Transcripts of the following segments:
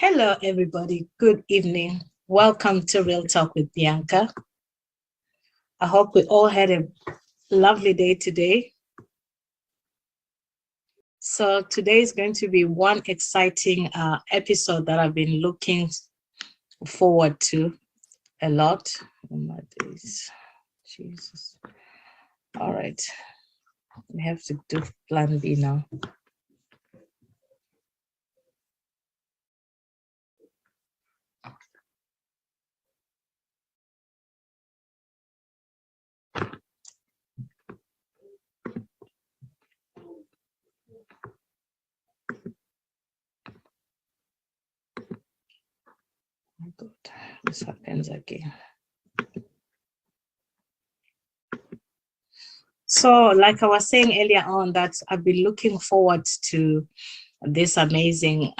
Hello, everybody. Good evening. Welcome to Real Talk with Bianca. I hope we all had a lovely day today. So today is going to be one exciting episode that I've been looking forward to a lot. Oh my days. Jesus. All right. We have to do plan B now. Oh God, this happens again. So, like I was saying earlier on, that I've been looking forward to this amazing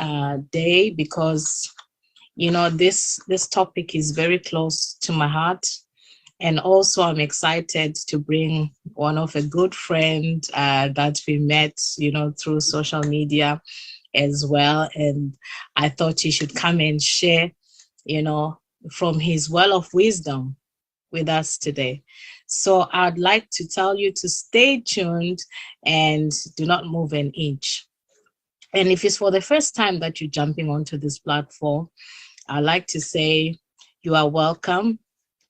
day because this topic is very close to my heart, and also I'm excited to bring one of a good friend that we met through social media as well, and I thought he should come and share from his well of wisdom with us today. So I'd like to tell you to stay tuned and do not move an inch. And if it's for the first time that you're jumping onto this platform, I like to say you are welcome.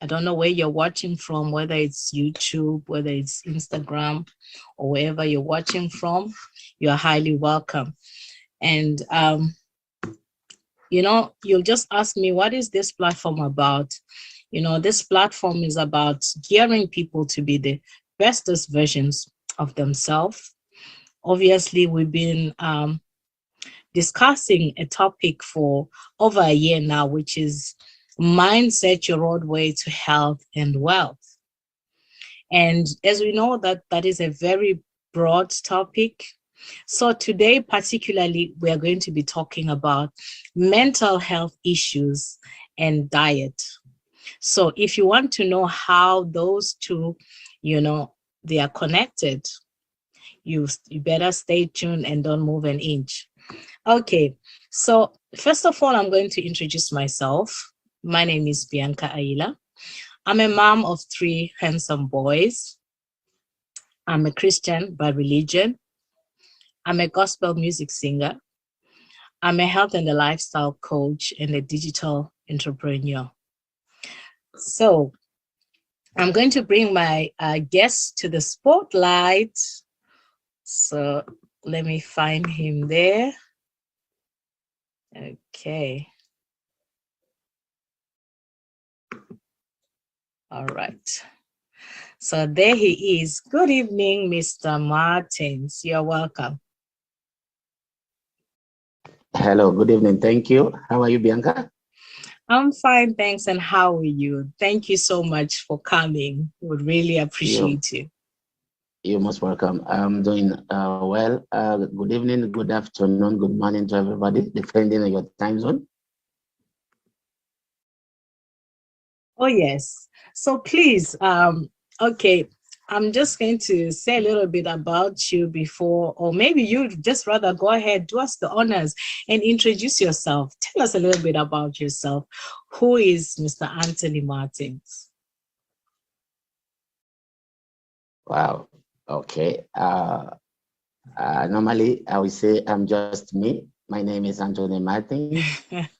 I don't know where you're watching from, whether it's YouTube, whether it's Instagram, or wherever you're watching from, you are highly welcome. And, you'll just ask me, what is this platform about? This platform is about gearing people to be the bestest versions of themselves. Obviously, we've been discussing a topic for over a year now, which is mindset, your roadway to health and wealth. And as we know, that is a very broad topic. So today, particularly, we are going to be talking about mental health issues and diet. So if you want to know how those two, they are connected, you better stay tuned and don't move an inch. Okay, so first of all, I'm going to introduce myself. My name is Bianca Aila. I'm a mom of 3 handsome boys. I'm a Christian by religion. I'm a gospel music singer. I'm a health and a lifestyle coach and a digital entrepreneur. So I'm going to bring my guest to the spotlight. So let me find him there. Okay. All right. So there he is. Good evening, Mr. Martins. You're welcome. Hello, good evening. Thank you. How are you, Bianca? I'm fine, thanks. And how are you? Thank you so much for coming. Would really appreciate you. You're most welcome. I'm doing well. Good evening, good afternoon, good morning to everybody, depending on your time zone. Oh, yes. So please, okay, I'm just going to say a little bit about you before, or maybe you'd just rather go ahead, do us the honors and introduce yourself. Tell us a little bit about yourself. Who is Mr. Anthony Martins? Wow. Okay. Normally, I would say I'm just me. My name is Anthony Martins.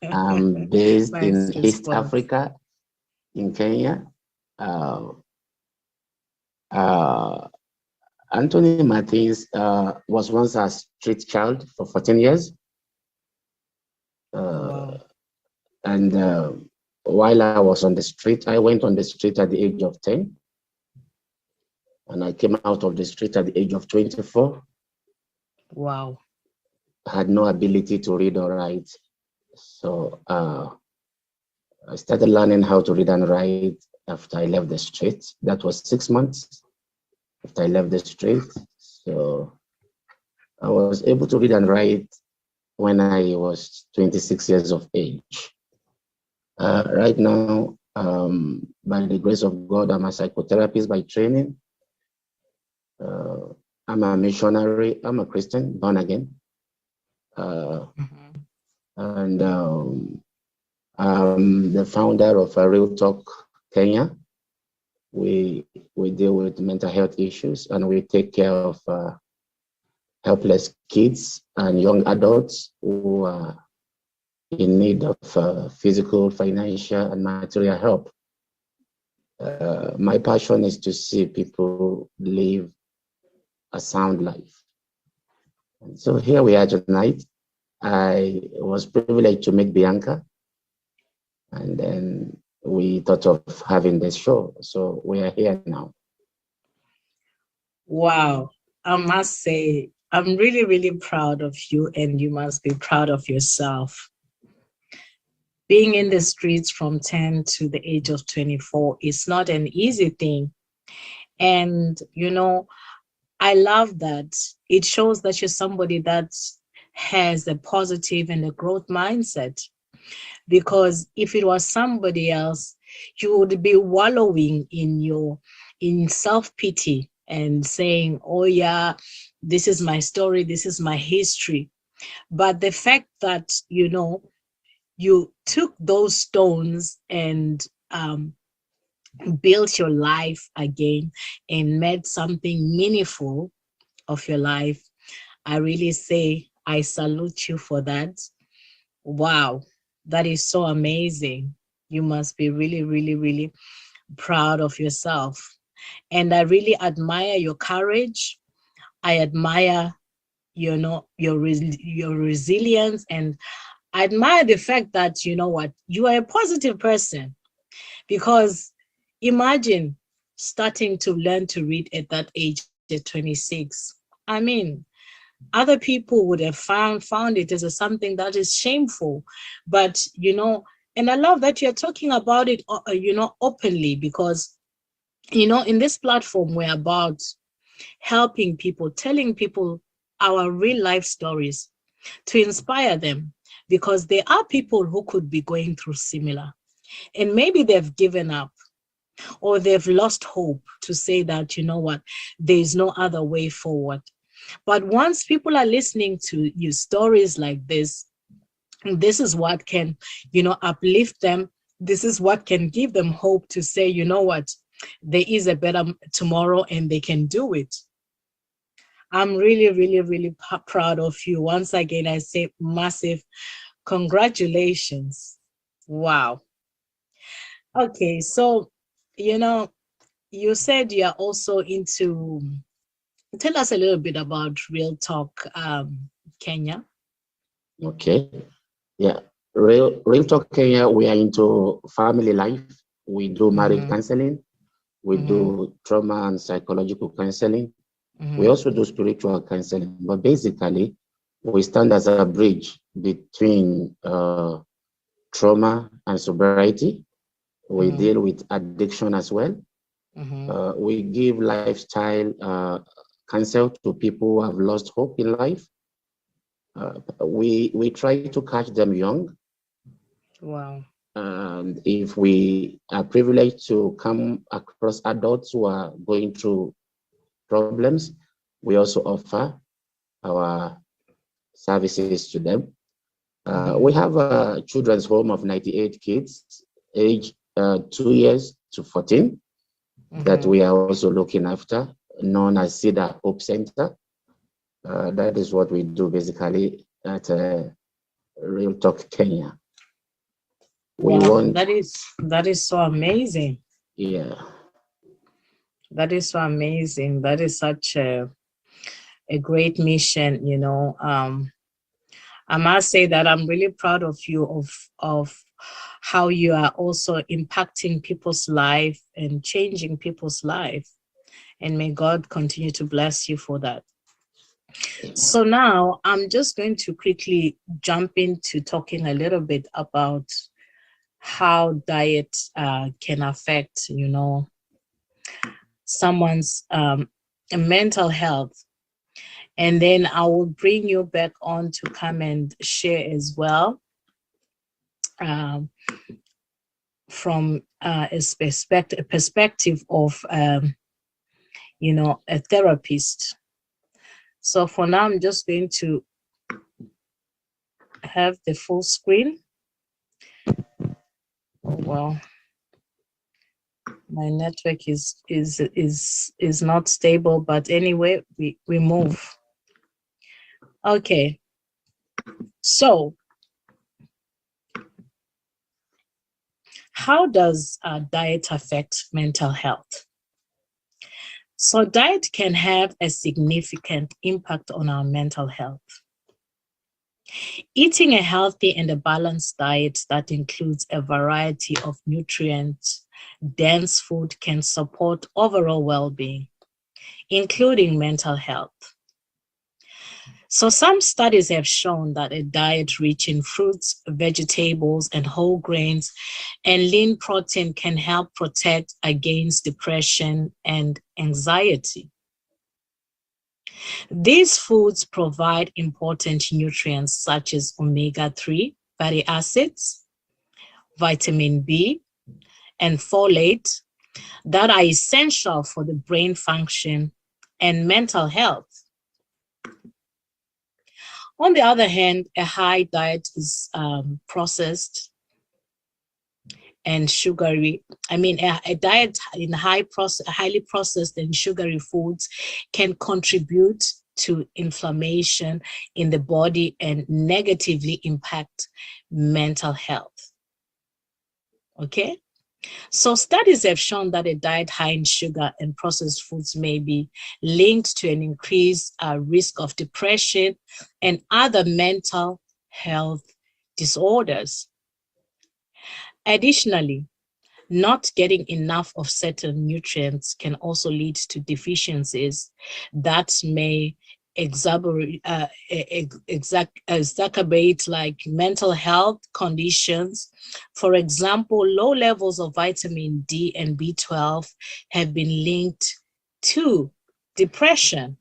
I'm based in East Africa, in Kenya. Anthony Martins was once a street child for 14 years. Wow. And while I was on the street, I went on the street at the age of 10. And I came out of the street at the age of 24. Wow. I had no ability to read or write. So I started learning how to read and write after I left the street. That was 6 months after I left the street. So I was able to read and write when I was 26 years of age. Right now, by the grace of God, I'm a psychotherapist by training. I'm a missionary. I'm a Christian, born again. and I'm the founder of Real Talk Kenya. We deal with mental health issues, and we take care of helpless kids and young adults who are in need of physical, financial, and material help. My passion is to see people live a sound life. And so here we are tonight. I was privileged to meet Bianca, and then we thought of having this show. So we are here now. Wow. I must say, I'm really, really proud of you, and you must be proud of yourself. Being in the streets from 10 to the age of 24 is not an easy thing. And, I love that. It shows that you're somebody that has a positive and a growth mindset. Because if it was somebody else, you would be wallowing in self-pity and saying, oh yeah, this is my story, this is my history. But the fact that you took those stones and built your life again and made something meaningful of your life, I really say I salute you for that. Wow, that is so amazing. You must be really, really, really proud of yourself. And I really admire your courage. I admire, your resilience, and I admire the fact that, you are a positive person. Because imagine starting to learn to read at that age at 26. I mean, other people would have found it as something that is shameful. But, and I love that you're talking about it, openly, because, in this platform, we're about helping people, telling people our real life stories to inspire them, because there are people who could be going through similar, and maybe they've given up or they've lost hope to say that, what, there's no other way forward. But once people are listening to you stories like this is what can, uplift them. This is what can give them hope to say, what, there is a better tomorrow and they can do it. I'm really, really, really proud of you. Once again, I say massive congratulations. Wow. Okay, so, you said you're also into, tell us a little bit about Real Talk Kenya. Okay. Yeah. Real Talk Kenya, we are into family life. We do marriage counseling. We do trauma and psychological counseling. We also do spiritual counseling. But basically, we stand as a bridge between trauma and sobriety. We deal with addiction as well. We give lifestyle counsel to people who have lost hope in life. We try to catch them young. Wow. And if we are privileged to come across adults who are going through problems, we also offer our services to them. We have a children's home of 98 kids, age 2 years to 14, that we are also looking after, known as Cedar Hope Center. That is what we do basically at Real Talk Kenya. Wow, that is so amazing. Yeah. That is so amazing. That is such a great mission, I must say that I'm really proud of you, of how you are also impacting people's life and changing people's life. And may God continue to bless you for that. So now I'm just going to quickly jump into talking a little bit about how diet can affect, someone's mental health. And then I will bring you back on to come and share as well, from a perspective of, a therapist. So for now, I'm just going to have the full screen. Oh, well, my network is not stable, but anyway, we move. Okay, so how does diet affect mental health? So diet can have a significant impact on our mental health. Eating a healthy and a balanced diet that includes a variety of nutrient-dense food can support overall well-being, including mental health. So some studies have shown that a diet rich in fruits, vegetables, and whole grains and lean protein can help protect against depression and anxiety. These foods provide important nutrients such as omega-3 fatty acids, vitamin B, and folate that are essential for the brain function and mental health. On the other hand, a high diet is processed and sugary. A diet in highly processed and sugary foods can contribute to inflammation in the body and negatively impact mental health. Okay? So studies have shown that a diet high in sugar and processed foods may be linked to an increased risk of depression and other mental health disorders. Additionally, not getting enough of certain nutrients can also lead to deficiencies that may exacerbate like mental health conditions. For example, low levels of vitamin D and B12 have been linked to depression.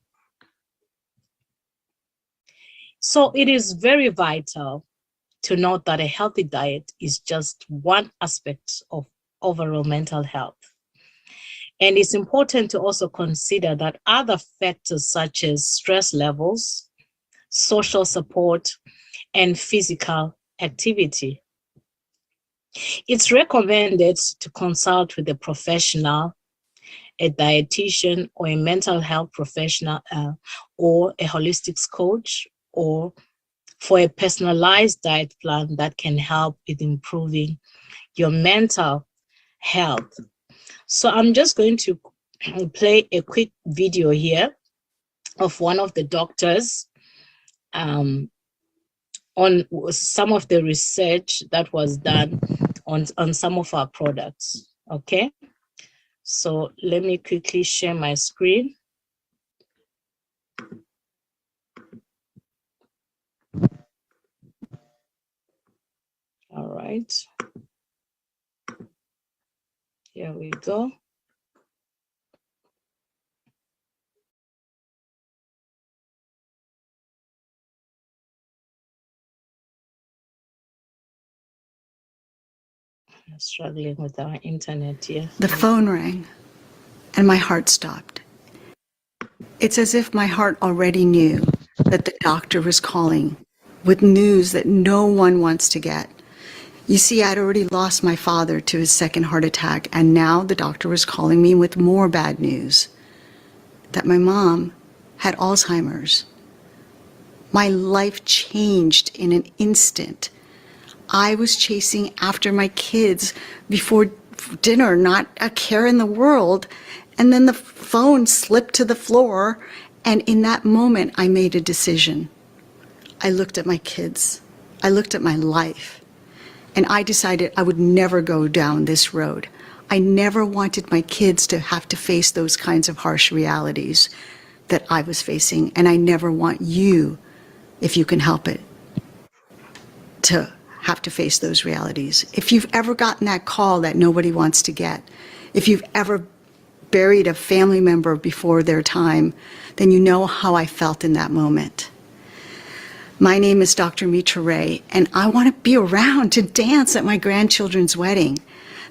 So it is very vital to note that a healthy diet is just one aspect of overall mental health. And it's important to also consider that other factors such as stress levels, social support, and physical activity. It's recommended to consult with a professional, a dietitian, or a mental health professional, or a holistics coach, or for a personalized diet plan that can help with improving your mental health. So I'm just going to play a quick video here of one of the doctors on some of the research that was done on some of our products. Okay, so let me quickly share my screen. All right, here we go. I'm struggling with our internet here. The phone rang and my heart stopped. It's as if my heart already knew that the doctor was calling with news that no one wants to get. You see, I'd already lost my father to his second heart attack, and now the doctor was calling me with more bad news, that my mom had Alzheimer's. My life changed in an instant. I was chasing after my kids before dinner, not a care in the world, and then the phone slipped to the floor, and in that moment I made a decision. I looked at my kids, I looked at my life, and I decided I would never go down this road. I never wanted my kids to have to face those kinds of harsh realities that I was facing, and I never want you, if you can help it, to have to face those realities. If you've ever gotten that call that nobody wants to get, if you've ever buried a family member before their time, then you know how I felt in that moment. My name is Dr. Mitra Ray, and I want to be around to dance at my grandchildren's wedding.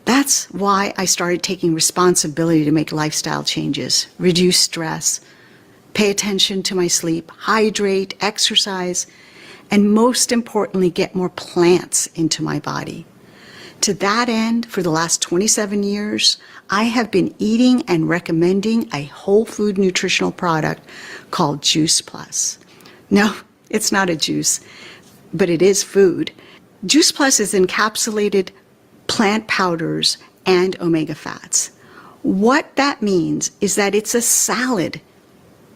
That's why I started taking responsibility to make lifestyle changes, reduce stress, pay attention to my sleep, hydrate, exercise, and most importantly, get more plants into my body. To that end, for the last 27 years, I have been eating and recommending a whole food nutritional product called Juice Plus. No, it's not a juice, but it is food. Juice Plus is encapsulated plant powders and omega fats. What that means is that it's a salad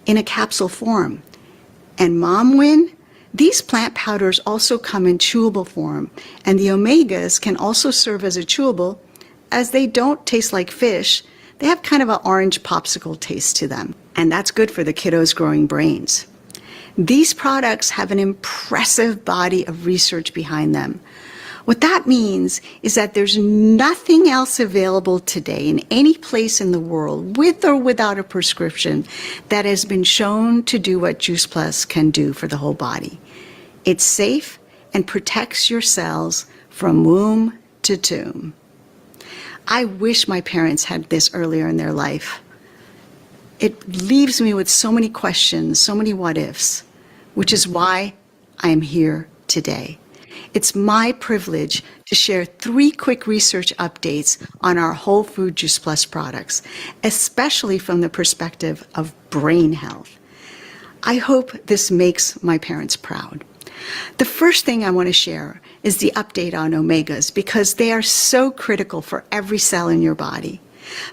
in a capsule form. And Mom Win, these plant powders also come in chewable form, and the omegas can also serve as a chewable, as they don't taste like fish. They have kind of an orange popsicle taste to them, and that's good for the kiddos' growing brains. These products have an impressive body of research behind them. What that means is that there's nothing else available today in any place in the world, with or without a prescription, that has been shown to do what Juice Plus can do for the whole body. It's safe and protects your cells from womb to tomb. I wish my parents had this earlier in their life. It leaves me with so many questions, so many what ifs, which is why I am here today. It's my privilege to share 3 quick research updates on our Whole Food Juice Plus products, especially from the perspective of brain health. I hope this makes my parents proud. The first thing I want to share is the update on omegas, because they are so critical for every cell in your body.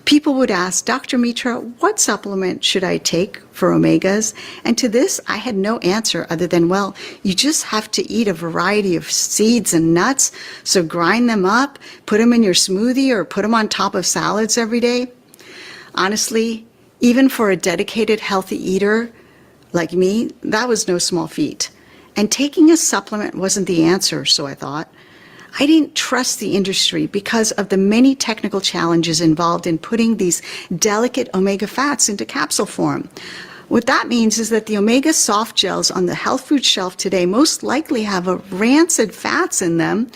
People would ask, Dr. Mitra, what supplement should I take for omegas? And to this, I had no answer other than, well, you just have to eat a variety of seeds and nuts, so grind them up, put them in your smoothie, or put them on top of salads every day. Honestly, even for a dedicated healthy eater like me, that was no small feat. And taking a supplement wasn't the answer, so I thought. I didn't trust the industry because of the many technical challenges involved in putting these delicate omega fats into capsule form. What that means is that the omega soft gels on the health food shelf today most likely have a rancid fats in them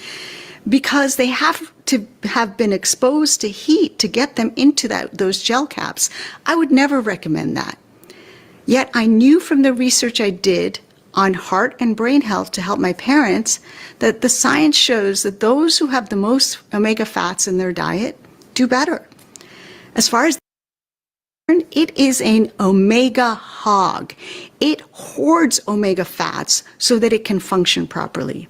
because they have to have been exposed to heat to get them into those gel caps. I would never recommend that. Yet I knew from the research I did on heart and brain health to help my parents that the science shows that those who have the most omega fats in their diet do better. As far as it is an omega hog. It hoards omega fats so that it can function properly.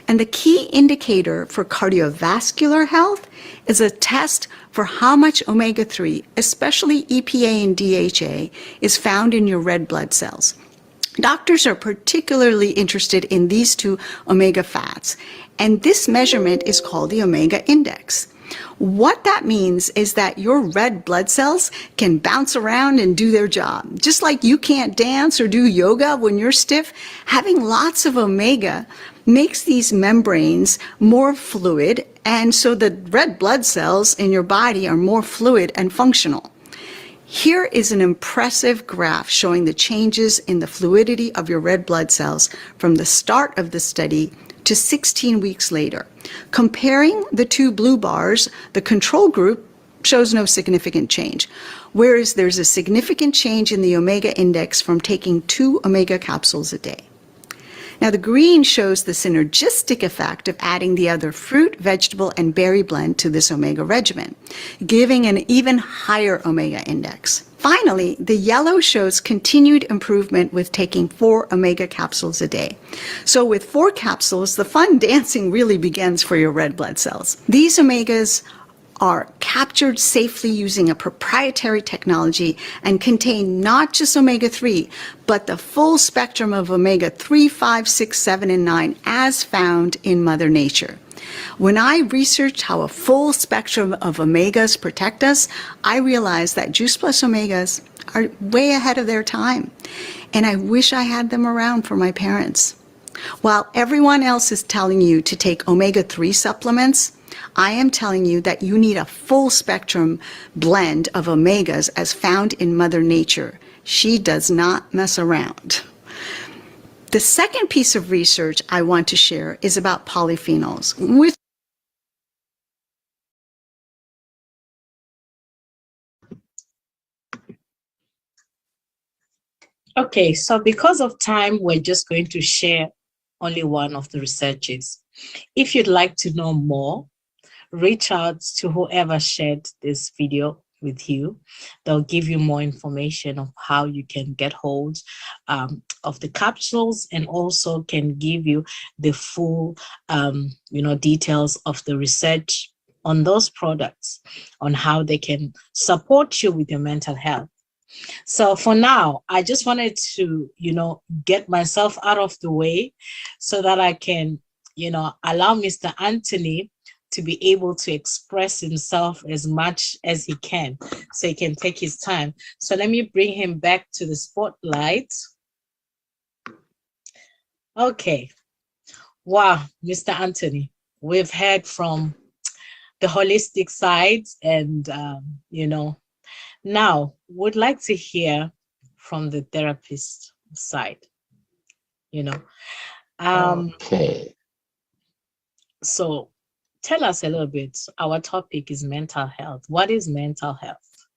And the key indicator for cardiovascular health is a test for how much omega-3, especially EPA and DHA, is found in your red blood cells. Doctors are particularly interested in these 2 omega fats, and this measurement is called the omega index. What that means is that your red blood cells can bounce around and do their job. Just like you can't dance or do yoga when you're stiff, having lots of omega makes these membranes more fluid, and so the red blood cells in your body are more fluid and functional. Here is an impressive graph showing the changes in the fluidity of your red blood cells from the start of the study to 16 weeks later. Comparing the 2 blue bars, the control group shows no significant change, whereas there's a significant change in the omega index from taking 2 omega capsules a day. Now, the green shows the synergistic effect of adding the other fruit, vegetable, and berry blend to this omega regimen, giving an even higher omega index. Finally, the yellow shows continued improvement with taking 4 omega capsules a day. So with 4 capsules, the fun dancing really begins for your red blood cells. These omegas are captured safely using a proprietary technology and contain not just omega-3, but the full spectrum of omega-3, 5, 6, 7, and 9 as found in Mother Nature. When I researched how a full spectrum of omegas protect us, I realized that Juice Plus omegas are way ahead of their time, and I wish I had them around for my parents. While everyone else is telling you to take omega-3 supplements, I am telling you that you need a full spectrum blend of omegas as found in Mother Nature. She does not mess around. The second piece of research I want to share is about polyphenols. Okay, so because of time, we're just going to share only one of the researchers. If you'd like to know more, reach out to whoever shared this video with you. They'll give you more information of how you can get hold of the capsules, and also can give you the full details of the research on those products, on how they can support you with your mental health. So for now, I just wanted to, get myself out of the way so that I can, allow Mr. Anthony to be able to express himself as much as he can, so he can take his time. So let me bring him back to the spotlight. Okay. Wow, Mr. Anthony, we've heard from the holistic side, and, now would like to hear from the therapist side, Okay. So tell us a little bit. Our topic is mental health. What is mental health?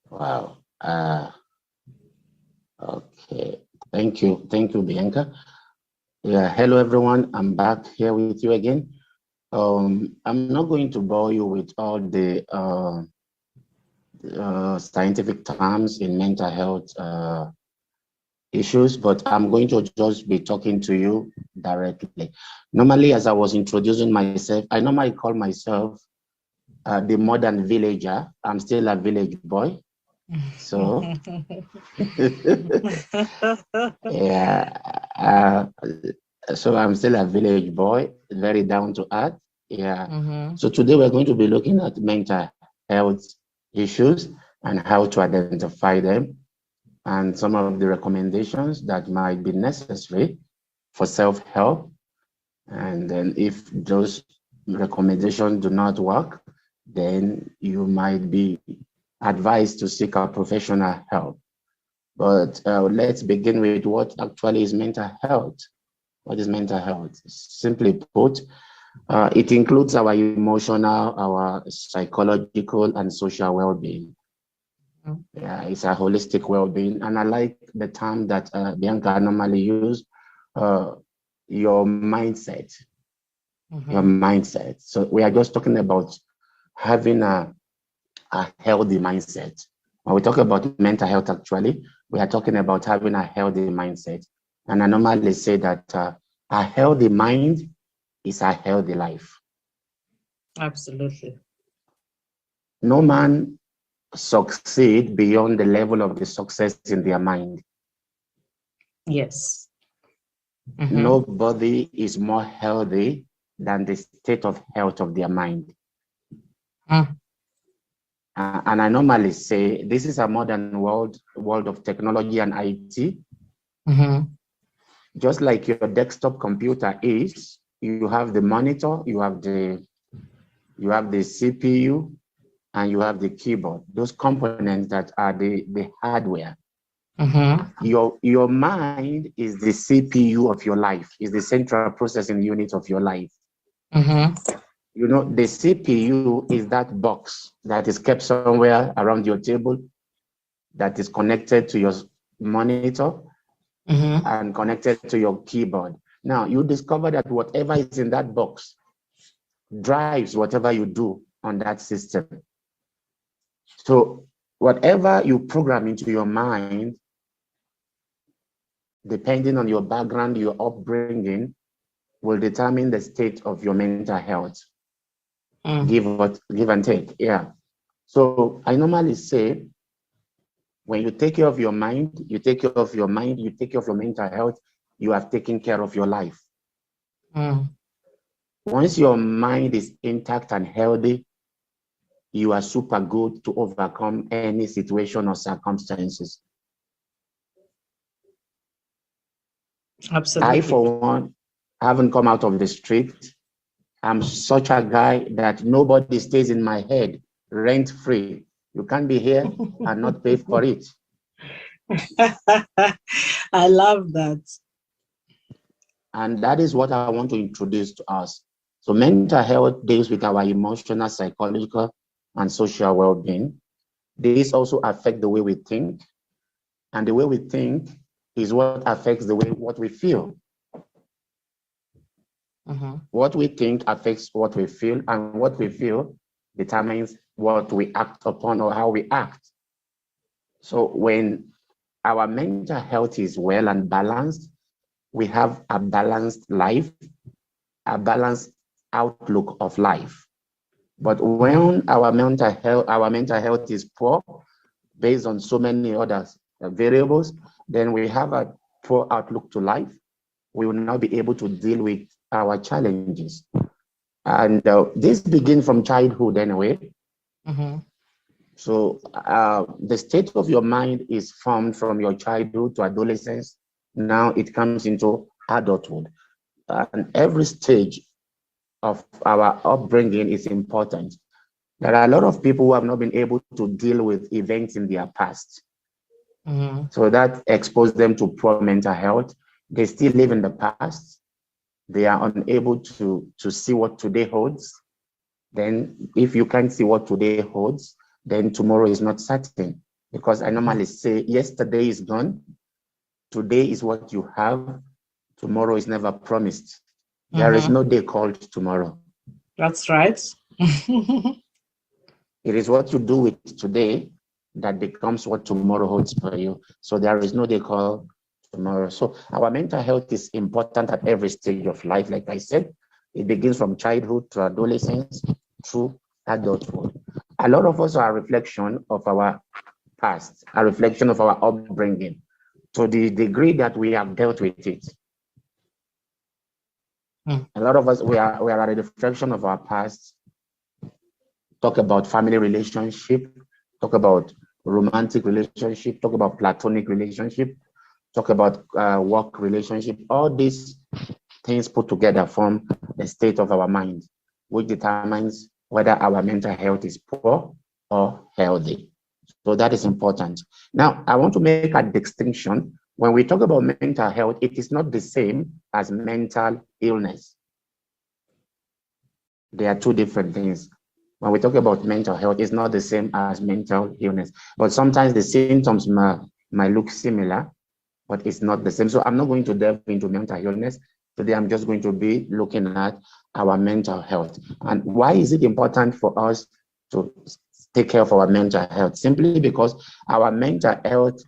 Wow. Okay. Thank you, Bianca. Yeah. Hello, everyone. I'm back here with you again. I'm not going to bore you with all the scientific terms in mental health issues, but I'm going to just be talking to you directly. Normally, as I was introducing myself, I normally call myself the modern villager. I'm still a village boy. So, yeah, so I'm still a village boy, very down to earth. Yeah. So today we're going to be looking at mental health issues and how to identify them, and some of the recommendations that might be necessary for self-help. And then if those recommendations do not work, then you might be advised to seek out professional help. But let's begin with what actually is mental health. What is mental health? Simply put, it includes our emotional, our psychological, and social well-being. Yeah, it's a holistic well-being. And I like the term that Bianca normally use, your mindset. Your mindset. So we are just talking about having a healthy mindset. When we talk about mental health, actually, we are talking about having a healthy mindset. And I normally say that a healthy mind is a healthy life. Absolutely. No man succeed beyond the level of the success in their mind. Yes. Nobody is more healthy than the state of health of their mind. And I normally say this is a modern world of technology and IT. Just like your desktop computer is, you have the monitor, you have the CPU, and you have the keyboard. Those components that are the hardware. Your mind is the CPU of your life, is the central processing unit of your life. You know, the CPU is that box that is kept somewhere around your table, that is connected to your monitor and connected to your keyboard. Now, you discover that whatever is in that box drives whatever you do on that system. So whatever you program into your mind, depending on your background, your upbringing, will determine the state of your mental health. Give and take. Yeah. So I normally say, when you take care of your mind, you take care of your mind, you take care of your mental health, you have taken care of your life. Once your mind is intact and healthy, you are super good to overcome any situation or circumstances. Absolutely. I, for one, haven't come out of the street. I'm such a guy that nobody stays in my head rent-free. You can't be here and not pay for it. I love that. And that is what I want to introduce to us. So mental health deals with our emotional, psychological, and social well-being. These also affect the way we think. And the way we think is what affects the way what we feel. What we think affects what we feel, and what we feel determines what we act upon or how we act. So when our mental health is well and balanced, we have a balanced life, a balanced outlook of life. But when our mental health is poor, based on so many other variables, then we have a poor outlook to life. We will not be able to deal with our challenges. And this begins from childhood anyway. So the state of your mind is formed from your childhood to adolescence. Now it comes into adulthood. And every stage of our upbringing is important. There are a lot of people who have not been able to deal with events in their past. So that exposed them to poor mental health. They still live in the past. They are unable to see what today holds. Then if you can't see what today holds, then tomorrow is not certain. Because I normally say yesterday is gone. Today is what you have. Tomorrow is never promised. There is no day called tomorrow. That's right. It is what you do with today that becomes what tomorrow holds for you. So there is no day called tomorrow. So our mental health is important at every stage of life. Like I said, it begins from childhood to adolescence through adulthood. A lot of us are a reflection of our past, a reflection of our upbringing, to the degree that we have dealt with it. A lot of us, we are a reflection of our past. Talk about family relationship, talk about romantic relationship, talk about platonic relationship, talk about work relationship. All these things put together form the state of our mind, which determines whether our mental health is poor or healthy. So that is important. Now, I want to make a distinction. When we talk about mental health, it is not the same as mental illness. They are two different things. When we talk about mental health, it's not the same as mental illness. But sometimes the symptoms might look similar, but it's not the same. So I'm not going to delve into mental illness. Today, I'm just going to be looking at our mental health. And why is it important for us to take care of our mental health? Simply because our mental health,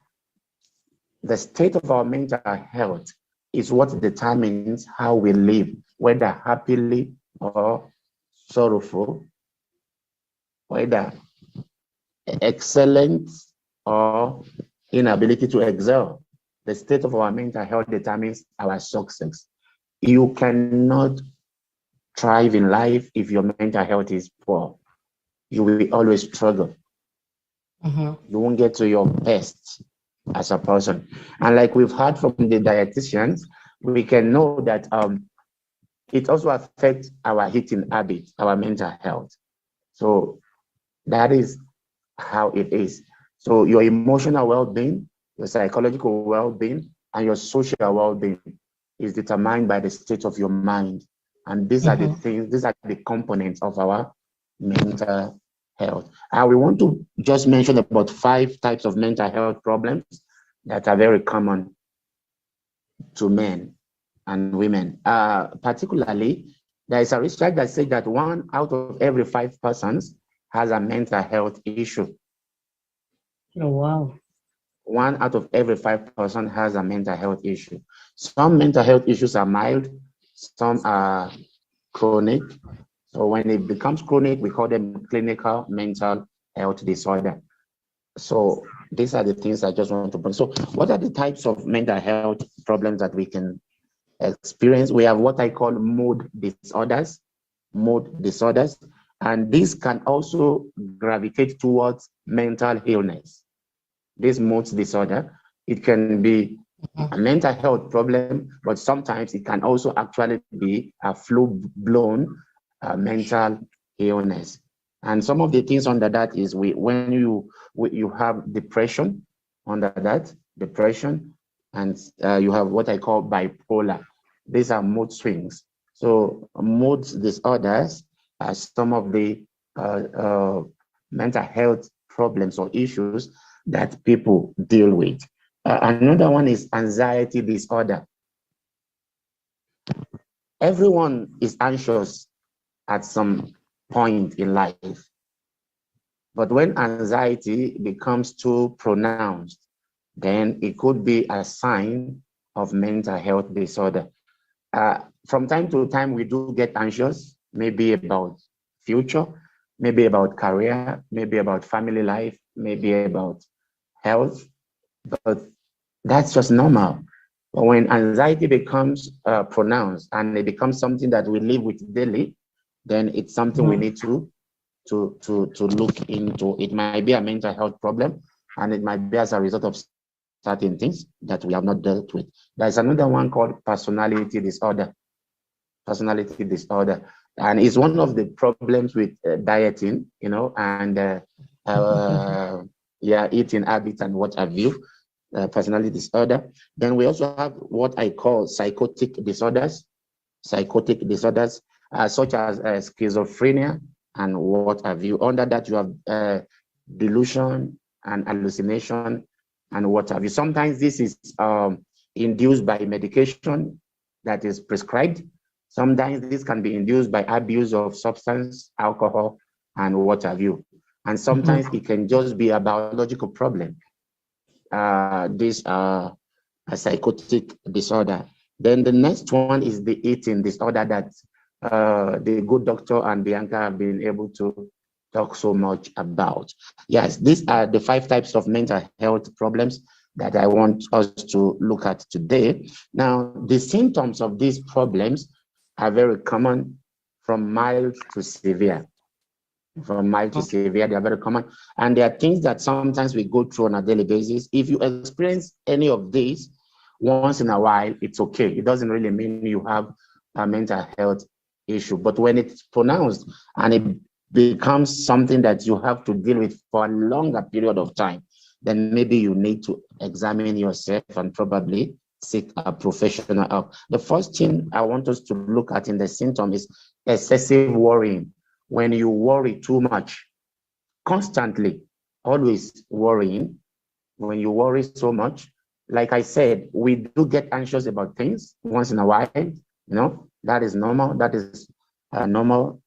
the state of our mental health is what determines how we live, whether happily or sorrowful, whether excellent or inability to excel. The state of our mental health determines our success. You cannot thrive in life if your mental health is poor. You will always struggle. You won't get to your best as a person. And like we've heard from the dietitians, we can know that it also affects our eating habit, our mental health. So that is how it is. So your emotional well-being, your psychological well-being, and your social well-being is determined by the state of your mind. And these are the things, these are the components of our mental health. And we want to just mention about 5 types of mental health problems that are very common to men and women. Particularly, there is a research that says that 1 out of every 5 persons has a mental health issue. Oh, wow. 1 out of every 5 persons has a mental health issue. Some mental health issues are mild, some are chronic. So when it becomes chronic, we call them clinical mental health disorder. So these are the things I just want to bring. So what are the types of mental health problems that we can experience? We have what I call mood disorders, and these can also gravitate towards mental illness. This mood disorder, it can be a mental health problem, but sometimes it can also actually be a full-blown mental illness. And some of the things under that is when you have depression under that, and you have what I call bipolar. These are mood swings. So mood disorders are some of the mental health problems or issues that people deal with. Another one is anxiety disorder. Everyone is anxious at some point in life. But when anxiety becomes too pronounced, then it could be a sign of mental health disorder. From time to time, we do get anxious, maybe about future, maybe about career, maybe about family life, maybe about health, but that's just normal. But when anxiety becomes pronounced and it becomes something that we live with daily, then it's something we need to look into. It might be a mental health problem, and it might be as a result of certain things that we have not dealt with. There's another one called personality disorder. Personality disorder, and it's one of the problems with dieting, and yeah, eating habits and what have you. Personality disorder. Then we also have what I call psychotic disorders. Psychotic disorders, such as schizophrenia and what have you. Under that, you have delusion and hallucination and what have you. Sometimes this is induced by medication that is prescribed. Sometimes this can be induced by abuse of substance, alcohol, and what have you. And sometimes it can just be a biological problem. This a psychotic disorder. Then the next one is the eating disorder that the good doctor and Bianca have been able to talk so much about. Yes, these are the 5 types of mental health problems that I want us to look at today. Now, the symptoms of these problems are very common, from mild to severe. From mild to severe, they are very common. And there are things that sometimes we go through on a daily basis. If you experience any of these once in a while, it's okay. It doesn't really mean you have a mental health issue. But when it's pronounced and it becomes something that you have to deal with for a longer period of time, then maybe you need to examine yourself and probably seek a professional help. The first thing I want us to look at in the symptom is excessive worrying. When you worry too much, constantly, always worrying, when you worry so much, like I said, we do get anxious about things once in a while, that is normal. That is a normal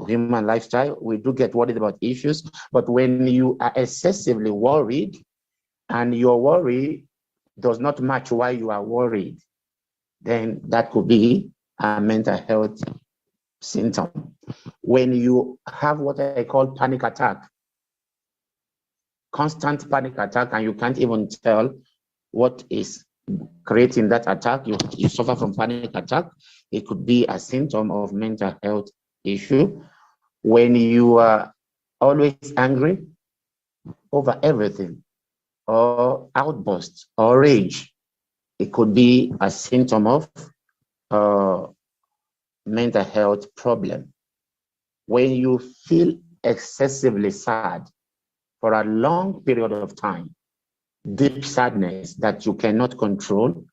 human lifestyle. We do get worried about issues, but when you are excessively worried and your worry does not match why you are worried, then that could be a mental health symptom. When you have what I call panic attack, constant panic attack, and you can't even tell what is creating that attack, you suffer from panic attack, it could be a symptom of mental health issue. When you are always angry over everything, or outbursts or rage, it could be a symptom of mental health problem. When you feel excessively sad for a long period of time, deep sadness that you cannot control,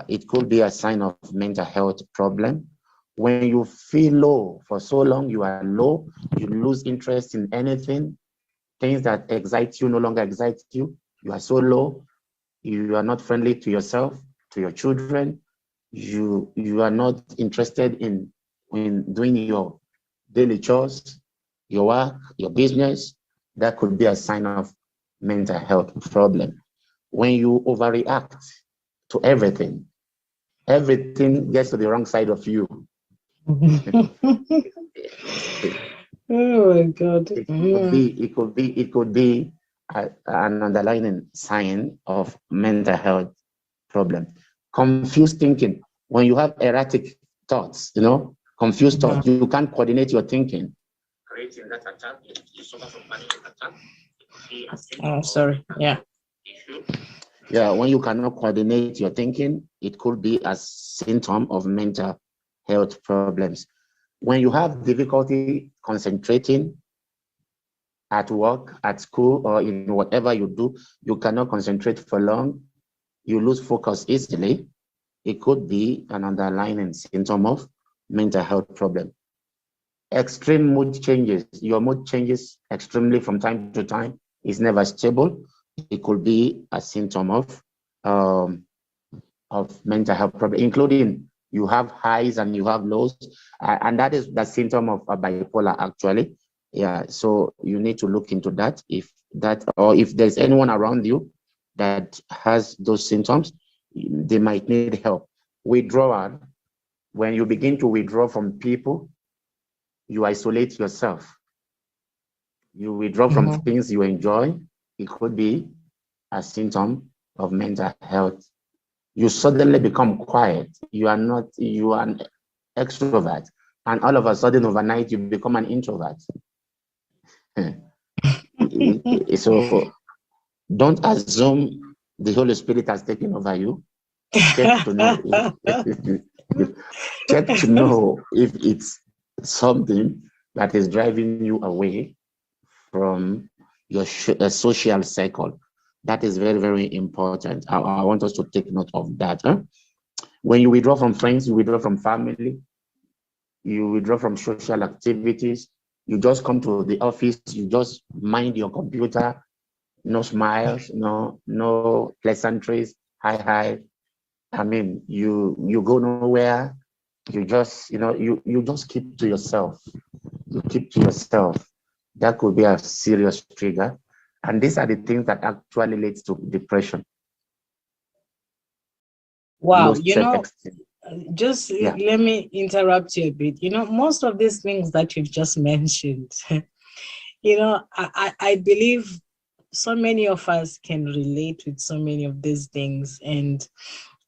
it could be a sign of mental health problem. When you feel low for so long, you are low, you lose interest in anything, things that excite you no longer excite you, you are so low, you are not friendly to yourself, to your children, you are not interested in doing your daily chores, your work, your business, that could be a sign of mental health problem. When you overreact to everything, everything gets to the wrong side of you. Oh my God. It could be an underlying sign of mental health problem. Confused thinking. When you have erratic thoughts, confused thoughts, you can't coordinate your thinking. Creating that attack, you suffer from panic attack. Oh, sorry. Yeah. Yeah, when you cannot coordinate your thinking, it could be a symptom of mental health problems. When you have difficulty concentrating at work, at school, or in whatever you do, you cannot concentrate for long, you lose focus easily, it could be an underlying symptom of mental health problem. Extreme mood changes. Your mood changes extremely from time to time. It's never stable. it could be a symptom um, mental health problem, including you have highs and you have lows, and that is the symptom of a bipolar actually. Yeah, so you need to look into that, if that, or if there's anyone around you that has those symptoms, they might need help. Withdrawal, when you begin to withdraw from people, you isolate yourself. You withdraw from things you enjoy. It could be a symptom of mental health. You suddenly become quiet. You are an extrovert. And all of a sudden, overnight, you become an introvert. So don't assume the Holy Spirit has taken over you. Check to know check to know if it's something that is driving you away from your social circle. That is very, very important. I want us to take note of that. When you withdraw from friends, you withdraw from family, you withdraw from social activities, you just come to the office, you just mind your computer, no smiles, no pleasantries, hi. I mean, you go nowhere. You just, you just keep to yourself. You keep to yourself. That could be a serious trigger. And these are the things that actually leads to depression. Wow, Yeah. let me interrupt you a bit. Most of these things that you've just mentioned, I believe so many of us can relate with so many of these things, and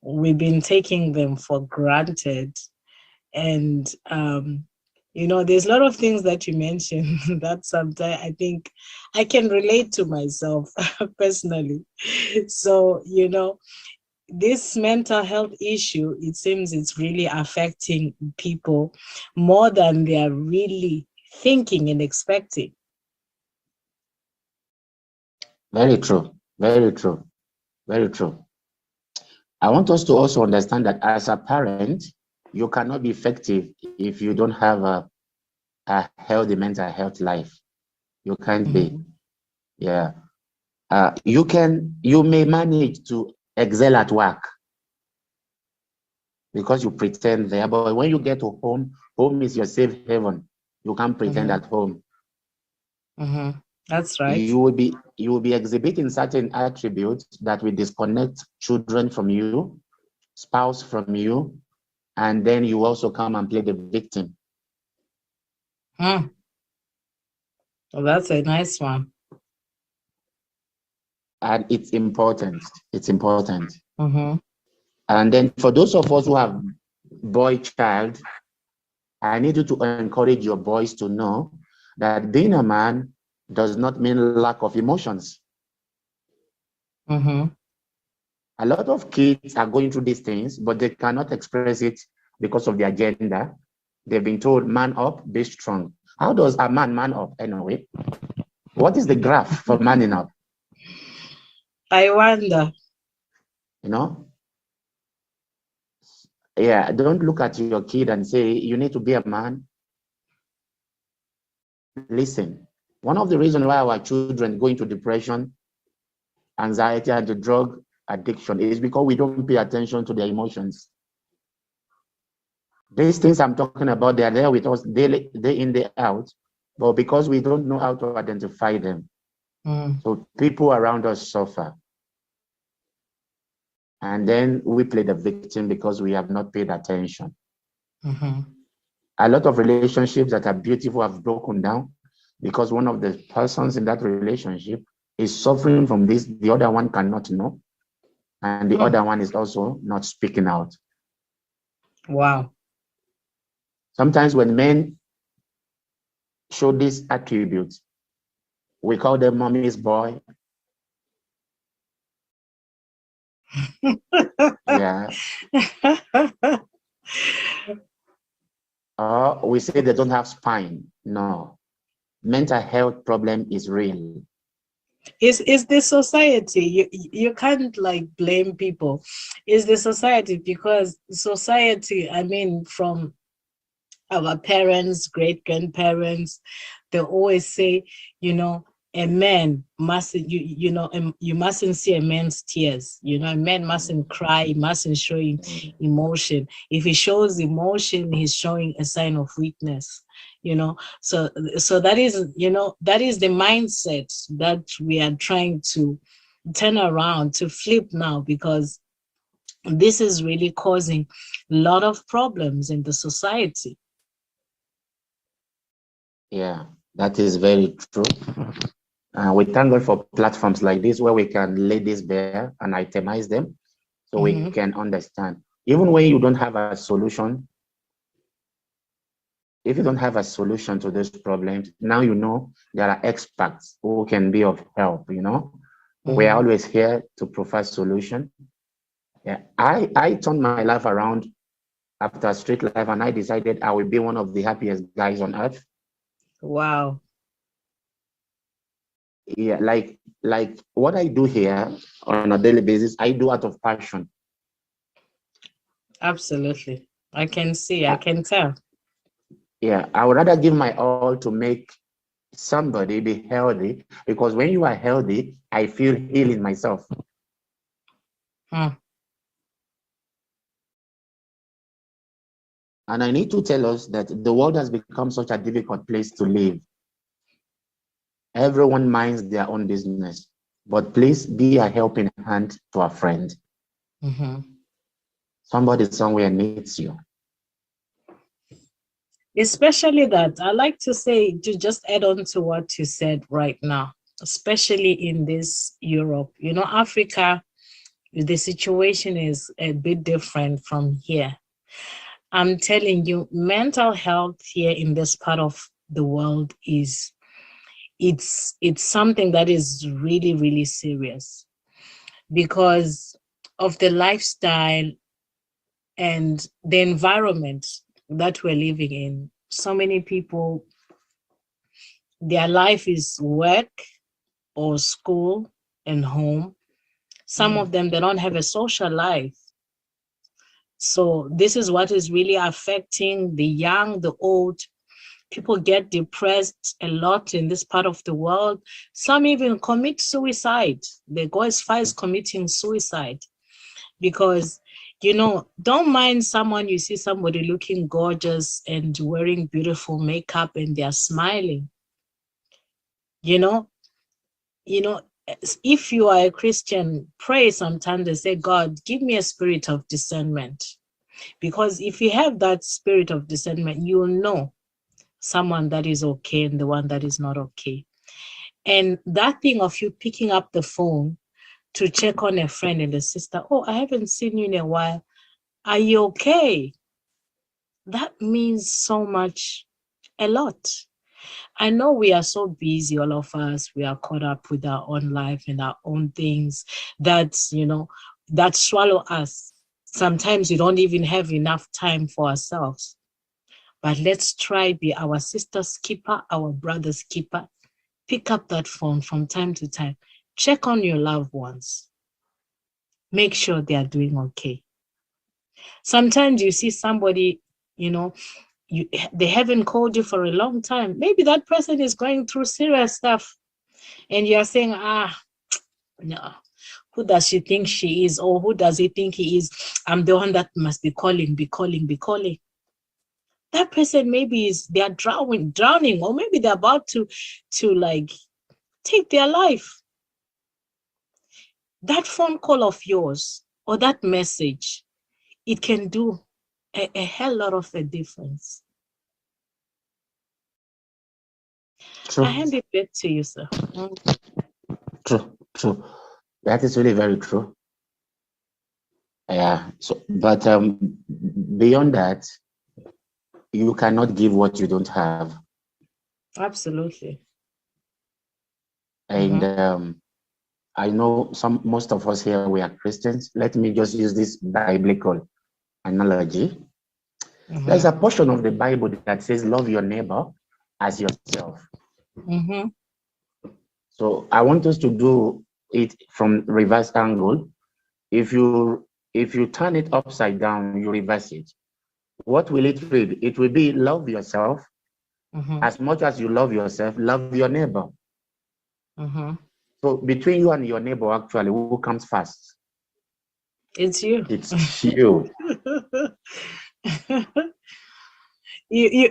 we've been taking them for granted. And there's a lot of things that you mentioned that sometimes I think I can relate to myself personally. So this mental health issue, it seems it's really affecting people more than they are really thinking and expecting. Very true. Very true. Very true. I want us to also understand that as a parent, you cannot be effective if you don't have a healthy mental health life. You can't be. Yeah. You may manage to excel at work because you pretend there, but when you get to home is your safe haven. You can't pretend at home. That's right. You will be exhibiting certain attributes that will disconnect children from you, spouse from you, and then you also come and play the victim. Well, that's a nice one. And it's important. It's important. And then for those of us who have boy child, I need you to encourage your boys to know that being a man does not mean lack of emotions. A lot of kids are going through these things, but they cannot express it because of their gender. They've been told, man up, be strong. How does a man up anyway? What is the graph for manning up? I wonder. Yeah, don't look at your kid and say, you need to be a man. Listen, one of the reasons why our children go into depression, anxiety, and the drug addiction is because we don't pay attention to their emotions. These things I'm talking about, they are there with us day in, day out, but because we don't know how to identify them. So people around us suffer. And then we play the victim because we have not paid attention. A lot of relationships that are beautiful have broken down because one of the persons in that relationship is suffering from this, the other one cannot know, and the other one is also not speaking out. Wow. Sometimes when men show these attributes, we call them mommy's boy. Yeah. We say they don't have spine. No. Mental health problem is real. It's the society. You can't blame people. It's the society, because society, I mean, from our parents, great grandparents, they always say, a man mustn't, you mustn't see a man's tears. A man mustn't cry, he mustn't show emotion. If he shows emotion, he's showing a sign of weakness. So that is, that is the mindset that we are trying to turn around, to flip now, because this is really causing a lot of problems in the society. Yeah, that is very true. We thank God for platforms like this where we can lay this bare and itemize them so we can understand. Even when you don't have a solution, if you don't have a solution to those problems, now you know there are experts who can be of help. We are always here to provide solution. Yeah, I turned my life around after a street life, and I decided I will be one of the happiest guys on earth. Wow. Yeah, like what I do here on a daily basis, I do out of passion. Absolutely. I can see, I can tell. Yeah, I would rather give my all to make somebody be healthy, because when you are healthy, I feel healing myself. And I need to tell us that the world has become such a difficult place to live. Everyone minds their own business, but please be a helping hand to a friend. Somebody somewhere needs you. Especially that, I like to say, to just add on to what you said right now, especially in this Europe, Africa, the situation is a bit different from here. I'm telling you, mental health here in this part of the world it's something that is really, really serious because of the lifestyle and the environment that we're living in. So many people, their life is work or school and home. Some of them, they don't have a social life. So this is what is really affecting the young, the old. People get depressed a lot in this part of the world. Some even commit suicide. They go as far as committing suicide because, don't mind someone, you see somebody looking gorgeous and wearing beautiful makeup and they're smiling. You know, if you are a Christian, pray sometimes and say, God, give me a spirit of discernment. Because if you have that spirit of discernment, you'll know someone that is okay and the one that is not okay. And that thing of you picking up the phone to check on a friend and a sister, oh, I haven't seen you in a while. Are you okay? That means so much, a lot. I know we are so busy, all of us. We are caught up with our own life and our own things that, that swallow us. Sometimes we don't even have enough time for ourselves. But let's try be our sister's keeper, our brother's keeper. Pick up that phone from time to time. Check on your loved ones. Make sure they are doing okay. Sometimes you see somebody, they haven't called you for a long time. Maybe that person is going through serious stuff. And you're saying, no, who does she think she is? Or who does he think he is? I'm the one that must be calling. That person maybe they're drowning, or maybe they're about to like take their life. That phone call of yours or that message, it can do a hell lot of a difference. True. I hand it back to you, sir. True. That is really very true. Yeah. So, but beyond that, you cannot give what you don't have. Absolutely. And I know most of us here, we are Christians. Let me just use this biblical analogy. There's a portion of the Bible that says, love your neighbor as yourself. So I want us to do it from reverse angle. If you turn it upside down, you reverse it. What will it read? It will be love yourself. As much as you love yourself, love your neighbor. Mm-hmm. So between you and your neighbor, actually, who comes first? It's you. It's you.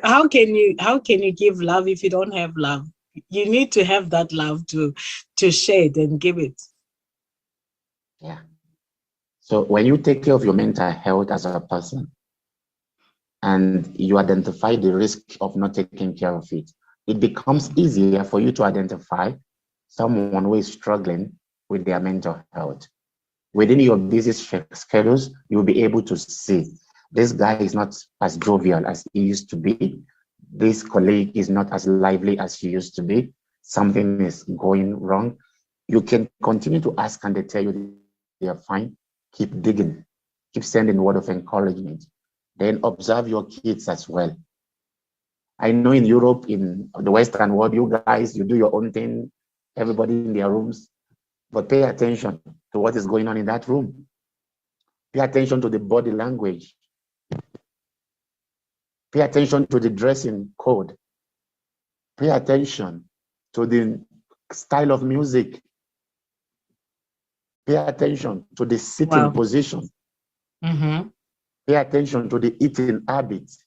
How can you give love if you don't have love? You need to have that love to share it and give it. Yeah. So when you take care of your mental health as a person and you identify the risk of not taking care of it, it becomes easier for you to identify someone who is struggling with their mental health. Within your busy schedules, you'll be able to see this guy is not as jovial as he used to be. This colleague is not as lively as she used to be. Something is going wrong. You can continue to ask and they tell you they are fine. Keep digging, keep sending word of encouragement. Then observe your kids as well. I know in Europe, in the Western world, you guys, you do your own thing, everybody in their rooms, but pay attention to what is going on in that room. Pay attention to the body language. Pay attention to the dressing code. Pay attention to the style of music. Pay attention to the sitting Wow. position. Mm-hmm. Pay attention to the eating habits.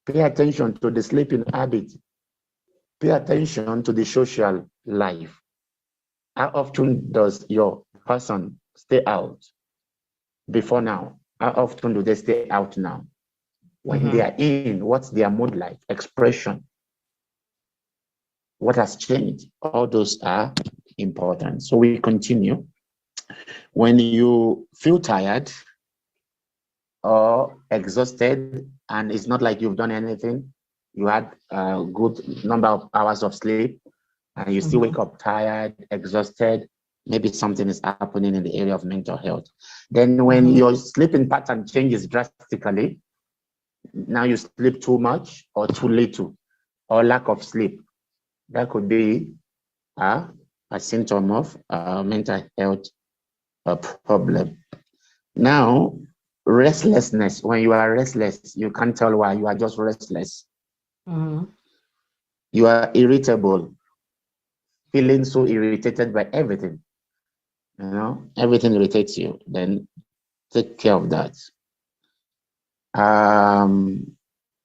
Pay attention to the sleeping habit. Pay attention to the social life. How often does your person stay out before now? How often do they stay out now? When they Mm-hmm. are in, what's their mood like? Expression. What has changed? All those are important. So we continue. When you feel tired or exhausted, and it's not like you've done anything, you had a good number of hours of sleep, and you still Mm-hmm. wake up tired, exhausted, maybe something is happening in the area of mental health. Then when Mm-hmm. your sleeping pattern changes drastically, now you sleep too much or too little, or lack of sleep, that could be uh, a symptom of mental health problem. Now, restlessness. When you are restless, you can't tell why. You are just restless. Mm-hmm. You are irritable, feeling so irritated by everything. You know, everything irritates you. Then take care of that. Um,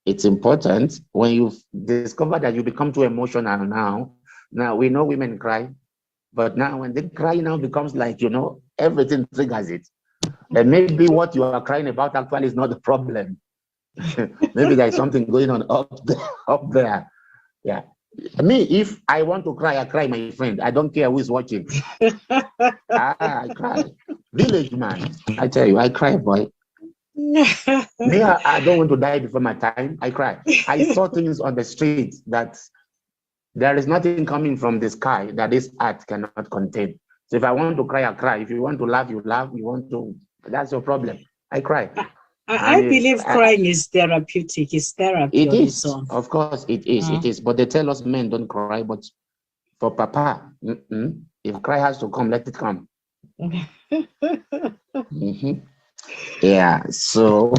it's important when you discover that you become too emotional now. Now we know women cry, but now when they cry now becomes like, everything triggers it. Then maybe what you are crying about actually is not the problem. Maybe there's something going on up there, up there. Yeah. Me, if I want to cry, I cry, my friend. I don't care who is watching. I cry. Village man, I tell you, I cry, boy. Me, I don't want to die before my time. I cry. I saw things on the street that there is nothing coming from the sky that this earth cannot contain. So if I want to cry, I cry. If you want to laugh, you laugh. You want to, that's your problem. I cry. I And believe crying is therapeutic. It's therapy it on its is, own. of course, it is. It is. But they tell us men don't cry. But for Papa, if cry has to come, let it come. Mm-hmm. Yeah. So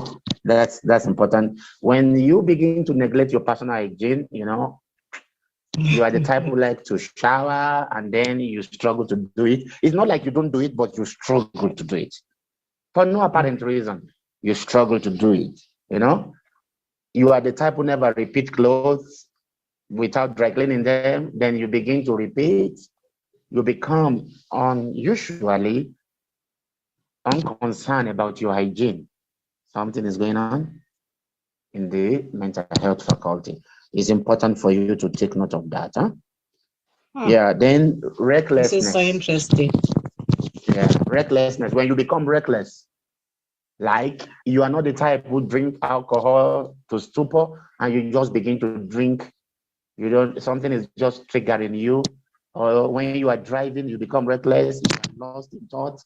that's important. When you begin to neglect your personal hygiene, you are the type who like to shower and then you struggle to do it. It's not like you don't do it, but you struggle to do it for no apparent reason. You struggle to do it. You are the type who never repeat clothes without dry cleaning them. Then you begin to repeat. You become unusually unconcerned about your hygiene. Something is going on in the mental health faculty. It's important for you to take note of that. Huh? Yeah, then This is so recklessness. interesting. Yeah, recklessness. When you become reckless, like you are not the type who drink alcohol to stupor and you just begin to drink. Something is just triggering you. Or when you are driving, you become reckless, you are lost in thought,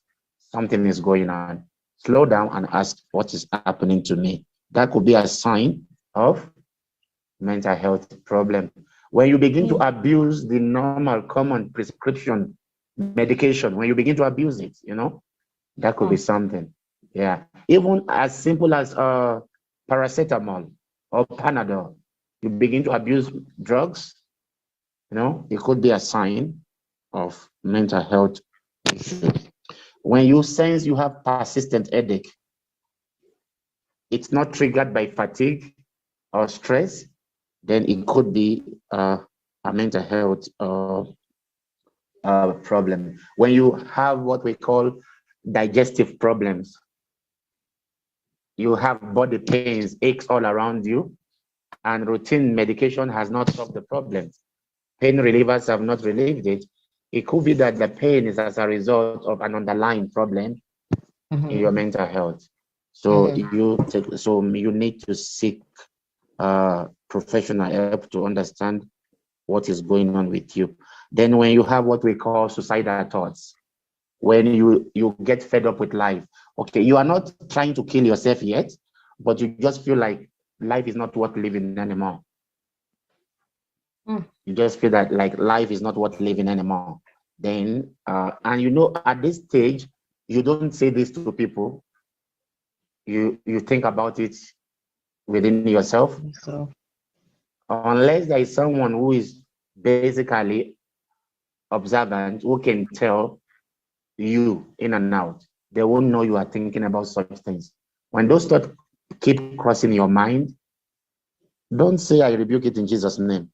something is going on. Slow down and ask what is happening to me. That could be a sign of mental health problem. When you begin to abuse the normal common prescription medication, when you begin to abuse it, that could be something. Yeah. Even as simple as paracetamol or Panadol, you begin to abuse drugs, it could be a sign of mental health issues. When you sense you have persistent headache, it's not triggered by fatigue or stress, then it could be a mental health problem. When you have what we call digestive problems, you have body pains, aches all around you, and routine medication has not solved the problem. Pain relievers have not relieved it. It could be that the pain is as a result of an underlying problem in your mental health. So you need to seek professional help to understand what is going on with you. Then when you have what we call suicidal thoughts, when you get fed up with life, okay, you are not trying to kill yourself yet, but you just feel like life is not worth living anymore. You just feel that like life is not worth living anymore. Then and you know, at this stage, you don't say this to people. You think about it within yourself. Unless there is someone who is basically observant, who can tell you in and out, they won't know you are thinking about such things. When those thoughts keep crossing your mind, don't say I rebuke it in Jesus' name.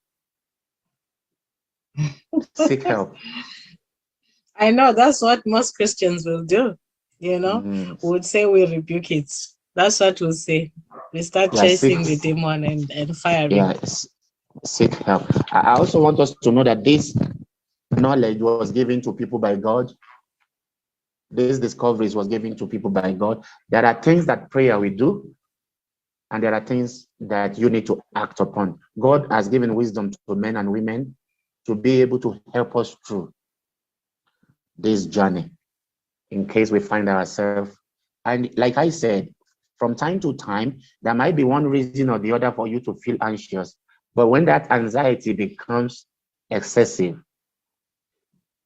Seek help. I know that's what most Christians will do. You know, would say we rebuke it. That's what we'll say. We start chasing the demon and firing. Yes, seek help. I also want us to know that this knowledge was given to people by God. This discoveries was given to people by God. There are things that prayer will do, and there are things that you need to act upon. God has given wisdom to men and women to be able to help us through this journey in case we find ourselves. And like I said, from time to time, there might be one reason or the other for you to feel anxious. But when that anxiety becomes excessive,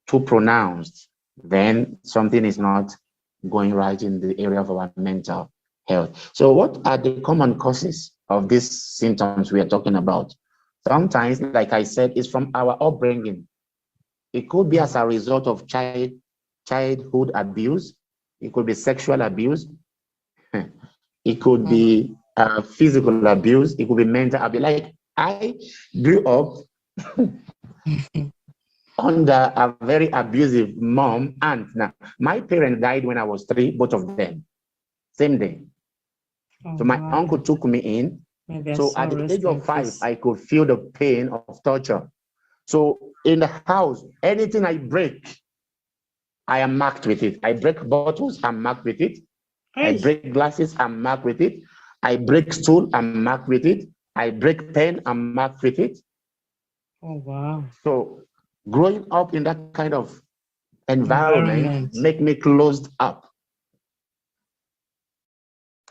too pronounced, then something is not going right in the area of our mental health. So what are the common causes of these symptoms we are talking about? Sometimes, like I said, it's from our upbringing. It could be as a result of childhood abuse. It could be sexual abuse. It could be physical abuse. It could be mental abuse. Like I grew up under a very abusive mom aunt. Now, my parents died when I was 3, both of them, same day. So my uncle took me in. So at the age of 5, I could feel the pain of torture. So in the house, anything I break, I am marked with it. I break bottles, I'm marked with it. I break glasses, I'm marked with it. I break stool, I'm marked with it. I break pen, I'm marked with it. Oh, wow. So growing up in that kind of environment make me closed up.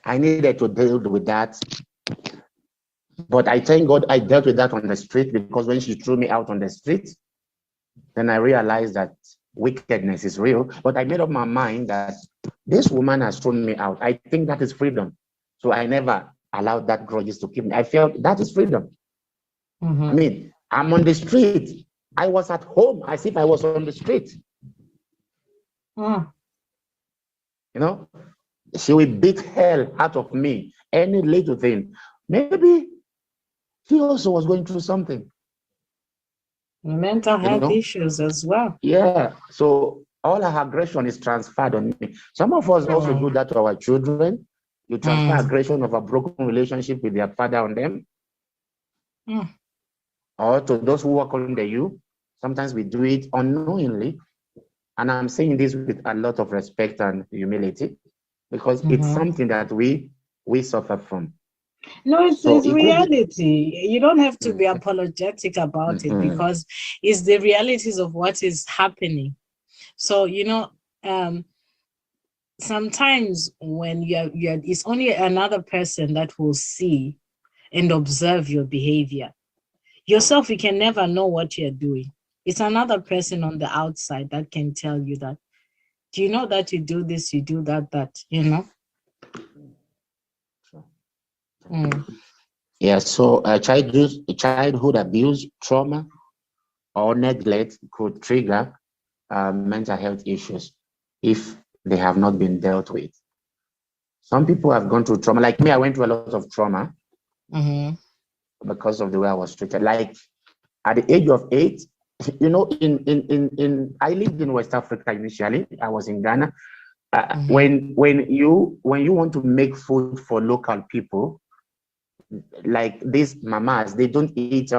I needed to deal with that. But I thank God I dealt with that on the street, because when she threw me out on the street, then I realized that wickedness is real. But I made up my mind that this woman has thrown me out. I think that is freedom. So I never allowed that grudges to keep me. I felt that is freedom. I mean, I'm on the street. I was at home as if I was on the street. You know, she will beat hell out of me, any little thing. Maybe she also was going through something. Mental health issues as well. Yeah. So all our aggression is transferred on me. Some of us also do that to our children. You transfer aggression of a broken relationship with their father on them. Or to those who work under you. Sometimes we do it unknowingly. And I'm saying this with a lot of respect and humility, because it's something that we suffer from. No, it's reality. You don't have to be apologetic about it, because it's the realities of what is happening. So, you know, sometimes when you're it's only another person that will see and observe your behavior. Yourself, you can never know what you're doing. It's another person on the outside that can tell you that, do you know that you do this, you do that, you know? Yeah, so childhood abuse, trauma, or neglect could trigger mental health issues if they have not been dealt with. Some people have gone through trauma. Like me, I went through a lot of trauma because of the way I was treated. Like at the age of 8, you know, I lived in West Africa initially. I was in Ghana. When you want to make food for local people, like these mamas, they don't eat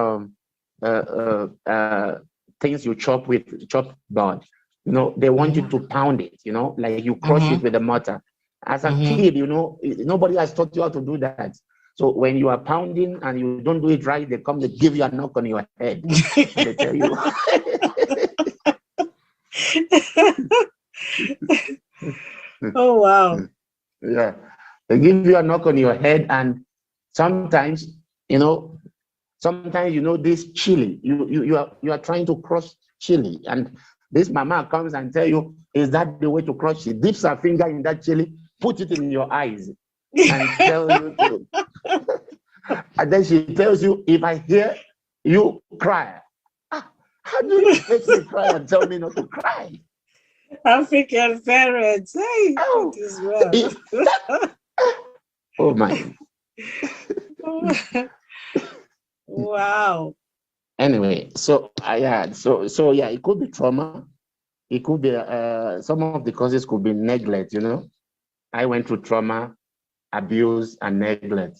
things you chop board. You know, they want you to pound it. You know, like you crush it with a mortar. As a kid, you know, nobody has taught you how to do that. So when you are pounding and you don't do it right, they come to give you a knock on your head. And they tell you. Oh, wow. Yeah. They give you a knock on your head, and sometimes, you know, this chili, you are trying to crush chili, and this mama comes and tell you, is that the way to crush it? Dips her finger in that chili, put it in your eyes, and tell you to. And then she tells you, if I hear you cry, how do you make me cry and tell me not to cry? African parents, hey, Oh, as well. Oh my. Wow. Anyway, so yeah, so yeah, it could be trauma. It could be some of the causes could be neglect. You know, I went through trauma, abuse, and neglect.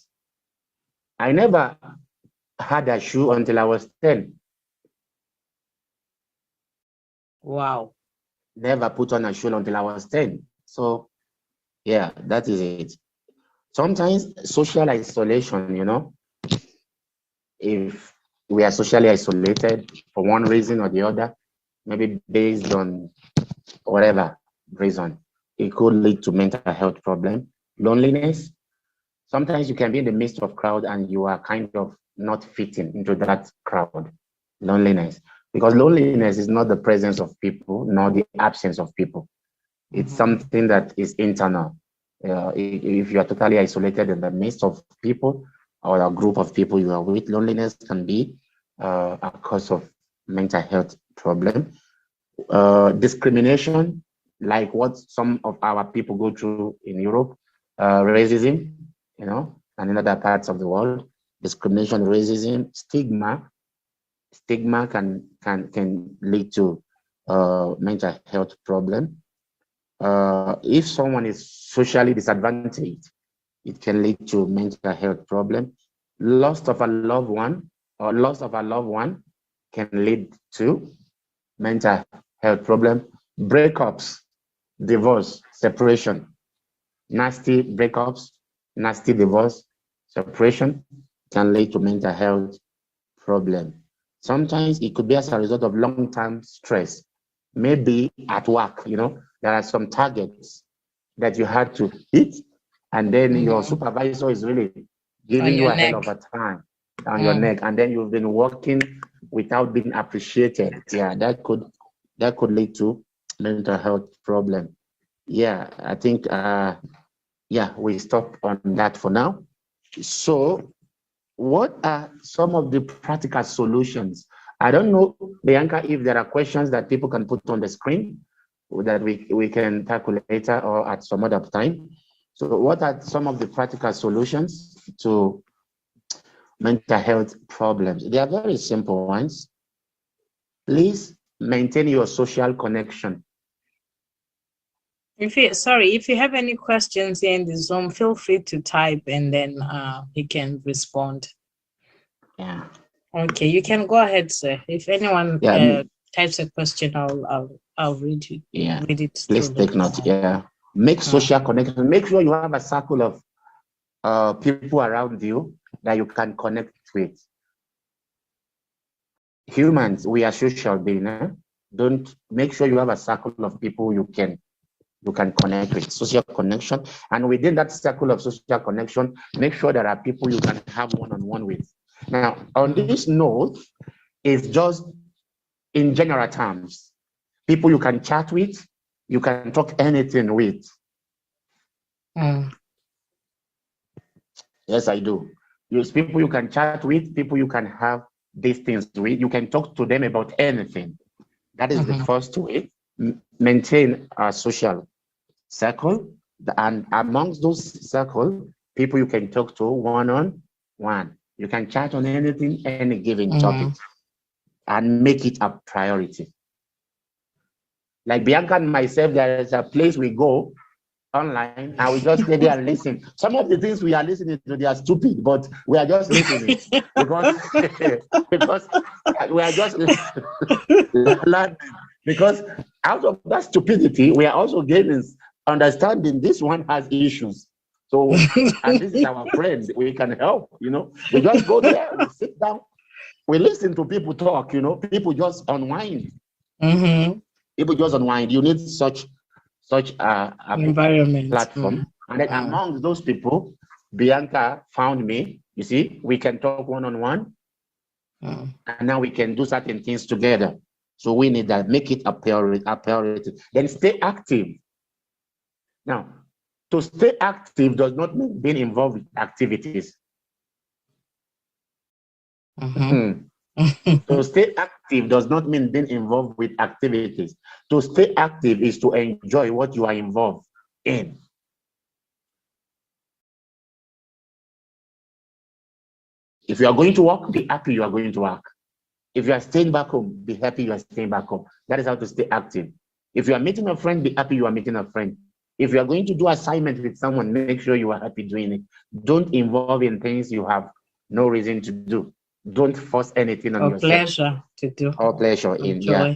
I never had a shoe until I was 10. Wow. Never put on a shoe until I was 10. So yeah, that is it. Sometimes social isolation, you know, if we are socially isolated for one reason or the other, maybe based on whatever reason, it could lead to mental health problem. Loneliness. Sometimes you can be in the midst of crowd and you are kind of not fitting into that crowd. Loneliness. Because loneliness is not the presence of people, nor the absence of people. It's something that is internal. If you are totally isolated in the midst of people or a group of people you are with, loneliness can be a cause of mental health problem. Discrimination, like what some of our people go through in Europe, racism, you know, and in other parts of the world, discrimination, racism, stigma. Stigma can lead to mental health problem. If someone is socially disadvantaged, it can lead to mental health problem. Loss of a loved one can lead to mental health problem. Breakups, divorce, separation, nasty breakups, nasty divorce, separation can lead to mental health problem. Sometimes it could be as a result of long-term stress. Maybe at work, you know, there are some targets that you had to hit, and then your supervisor is really giving you a hell of a time on your neck, and then you've been working without being appreciated. Yeah, that could lead to mental health problem. Yeah, I think yeah, we stop on that for now. So what are some of the practical solutions? I don't know, Bianca, if there are questions that people can put on the screen that we can tackle later or at some other time. So what are some of the practical solutions to mental health problems? They are very simple ones. Please maintain your social connection. If you have any questions here in the Zoom, feel free to type and then we can respond. Yeah. Okay, you can go ahead, sir. If anyone types a question, I'll read it. Yeah. Read it. Please take note. Yeah. Make social connection. Make sure you have a circle of people around you that you can connect with. Humans, we are social beings. Don't make sure you have a circle of people you can connect with, social connection. And within that circle of social connection, make sure there are people you can have one-on-one with. Now, on this note, it's just in general terms, people you can chat with, you can talk anything with. Yes, I do. Use people you can chat with, people you can have these things with. You can talk to them about anything. That is the first way. maintain a social circle, and amongst those circle, people you can talk to one-on-one. You can chat on anything, any given topic, and make it a priority. Like Bianca and myself, there is a place we go online and we just stay there and listen. Some of the things we are listening to, they are stupid, but we are just listening because because we are just learning. Because out of that stupidity, we are also gaining understanding. This one has issues, so and this is our friend. We can help. We just go there, we sit down, we listen to people talk. People just unwind. People just unwind. You need such a environment platform. And then among those people, Bianca found me. You see, we can talk one-on-one, and now we can do certain things together. So we need that. Make it a priority. Then stay active. Now, to stay active does not mean being involved with activities. To stay active does not mean being involved with activities. To stay active is to enjoy what you are involved in. If you are going to work, be happy you are going to work. If you are staying back home, be happy you are staying back home. That is how to stay active. If you are meeting a friend, be happy you are meeting a friend. If you are going to do assignment with someone, make sure you are happy doing it. Don't involve in things you have no reason to do. Don't force anything on yourself. Pleasure to do. Or pleasure in, yeah.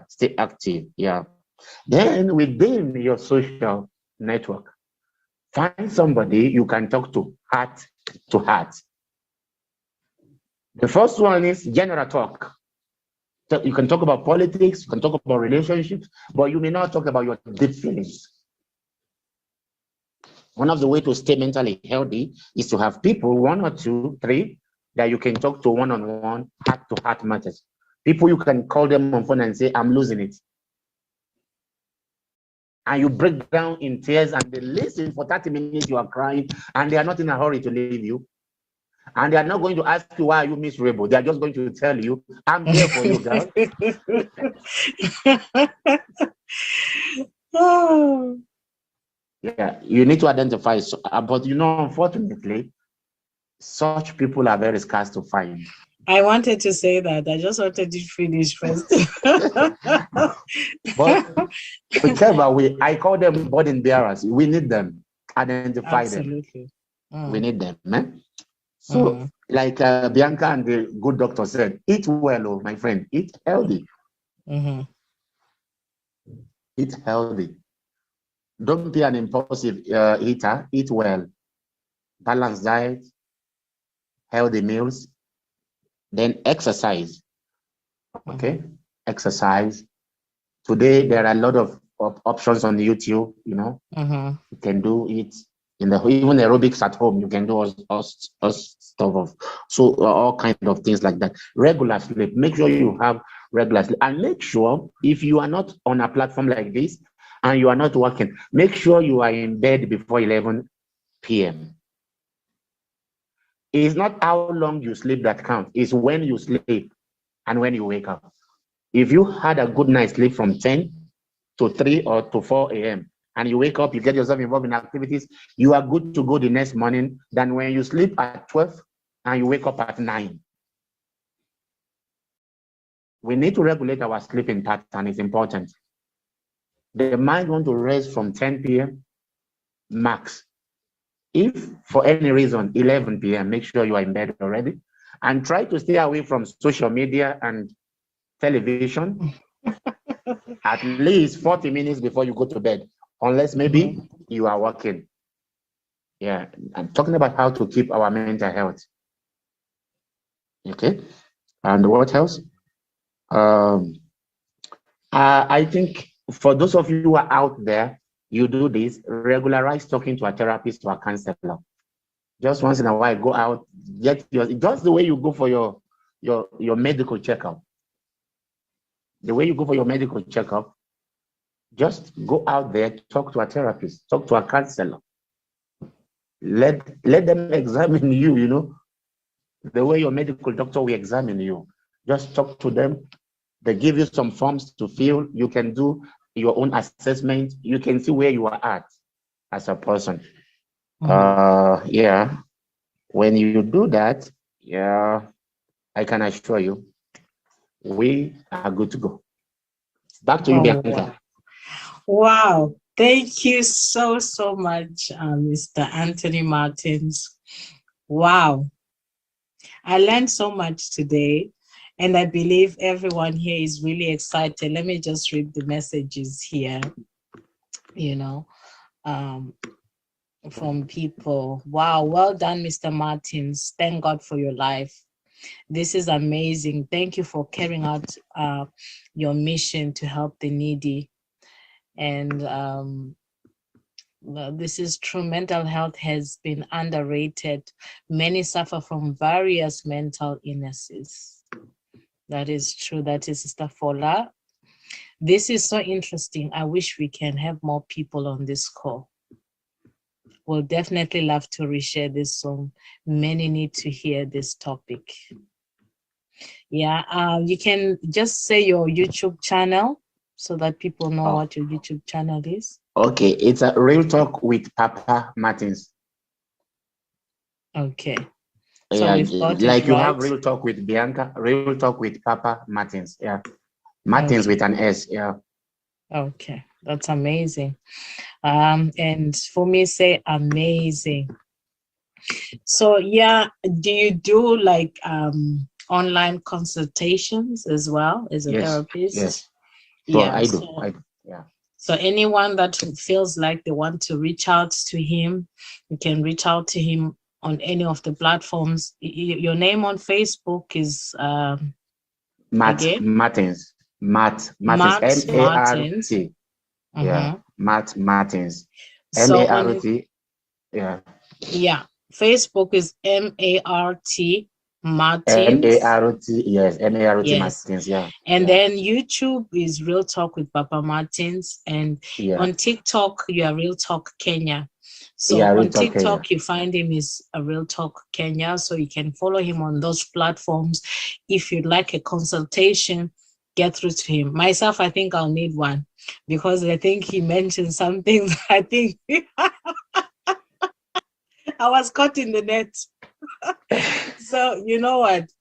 Stay active, yeah. Then within your social network, find somebody you can talk to heart to heart. The first one is general talk. So you can talk about politics, you can talk about relationships, but you may not talk about your deep feelings. One of the ways to stay mentally healthy is to have people, 1 or 2, 3, that you can talk to one-on-one, heart-to-heart matters. People you can call them on phone and say, I'm losing it. And you break down in tears and they listen for 30 minutes, you are crying, and they are not in a hurry to leave you. And they are not going to ask you why are you miserable. They are just going to tell you, I'm here for you, girl. Yeah, you need to identify. But unfortunately, such people are very scarce to find. I wanted to say that. I just wanted to finish first. But whichever way, I call them burden bearers. We need them. Identify Absolutely. them. We need them, man. So, like Bianca and the good doctor said, eat well, oh, my friend. Eat healthy. Eat healthy. Don't be an impulsive eater. Eat well. Balanced diet, healthy meals, then exercise. Okay, exercise. Today there are a lot of options on YouTube. You can do it even aerobics at home. You can do all stuff of all kinds of things like that. Regular sleep. Make sure you have regular sleep, and make sure if you are not on a platform like this and you are not working, make sure you are in bed before 11 p.m. It's not how long you sleep that counts. It's when you sleep and when you wake up. If you had a good night's sleep from 10 to 3 or to 4 a.m. and you wake up, you get yourself involved in activities, you are good to go the next morning than when you sleep at 12 and you wake up at 9. We need to regulate our sleeping pattern. It's important. The mind wants to rest from 10 p.m. max. If for any reason 11 p.m., make sure you are in bed already, and try to stay away from social media and television at least 40 minutes before you go to bed, unless maybe you are working. Yeah, I'm talking about how to keep our mental health. Okay, and what else? I think for those of you who are out there, you do this, regularize talking to a therapist or a counselor. Just once in a while, go out, just the way you go for your medical checkup. The way you go for your medical checkup, just go out there, talk to a therapist, talk to a counselor. Let them examine you, the way your medical doctor will examine you. Just talk to them. They give you some forms to fill. You can do your own assessment. You can see where you are at as a person. Yeah. When you do that, yeah, I can assure you, we are good to go. Back to you, Oh, Bianca. wow. Thank you so, so much, Mr. Anthony Martins. Wow. I learned so much today, and I believe everyone here is really excited. Let me just read the messages here, you know, um, from people. Wow. Well done, Mr. Martins. Thank God for your life. This is amazing. Thank you for carrying out your mission to help the needy. And well, this is true. Mental health has been underrated. Many suffer from various mental illnesses. That is true. That is Sister Fola. This is so interesting. I wish we can have more people on this call. We'll definitely love to reshare this song. Many need to hear this topic. Yeah, you can just say your YouTube channel so that people know what your YouTube channel is. Okay, it's a Real Talk with Papa Martins. Okay. So Yeah, we've got like it you right. have Real Talk with Bianca, Real Talk with Papa Martins. Yeah, Martins with an S. Yeah. Okay, that's amazing. And for me, say amazing. So yeah, do you do like online consultations as well as a therapist? Yes. So Yeah. I do. Yeah. So anyone that feels like they want to reach out to him, you can reach out to him on any of the platforms. Your name on Facebook is Matt Martins. Matt Martins. Martins. M-A-R-T. Yeah. Matt Martins. So M-A-R-T. Yeah. Yeah. Facebook is M-A-R-T Martins. M-A-R-T. Yes. M-A-R-T Yes. Martins. Yeah. And then YouTube is Real Talk with Papa Martins. And on TikTok, you are Real Talk Kenya. So on TikTok, you find him is a Real Talk Kenya. So you can follow him on those platforms. If you'd like a consultation, get through to him. Myself, I think I'll need one because I think he mentioned some things. I think I was caught in the net. So you know what?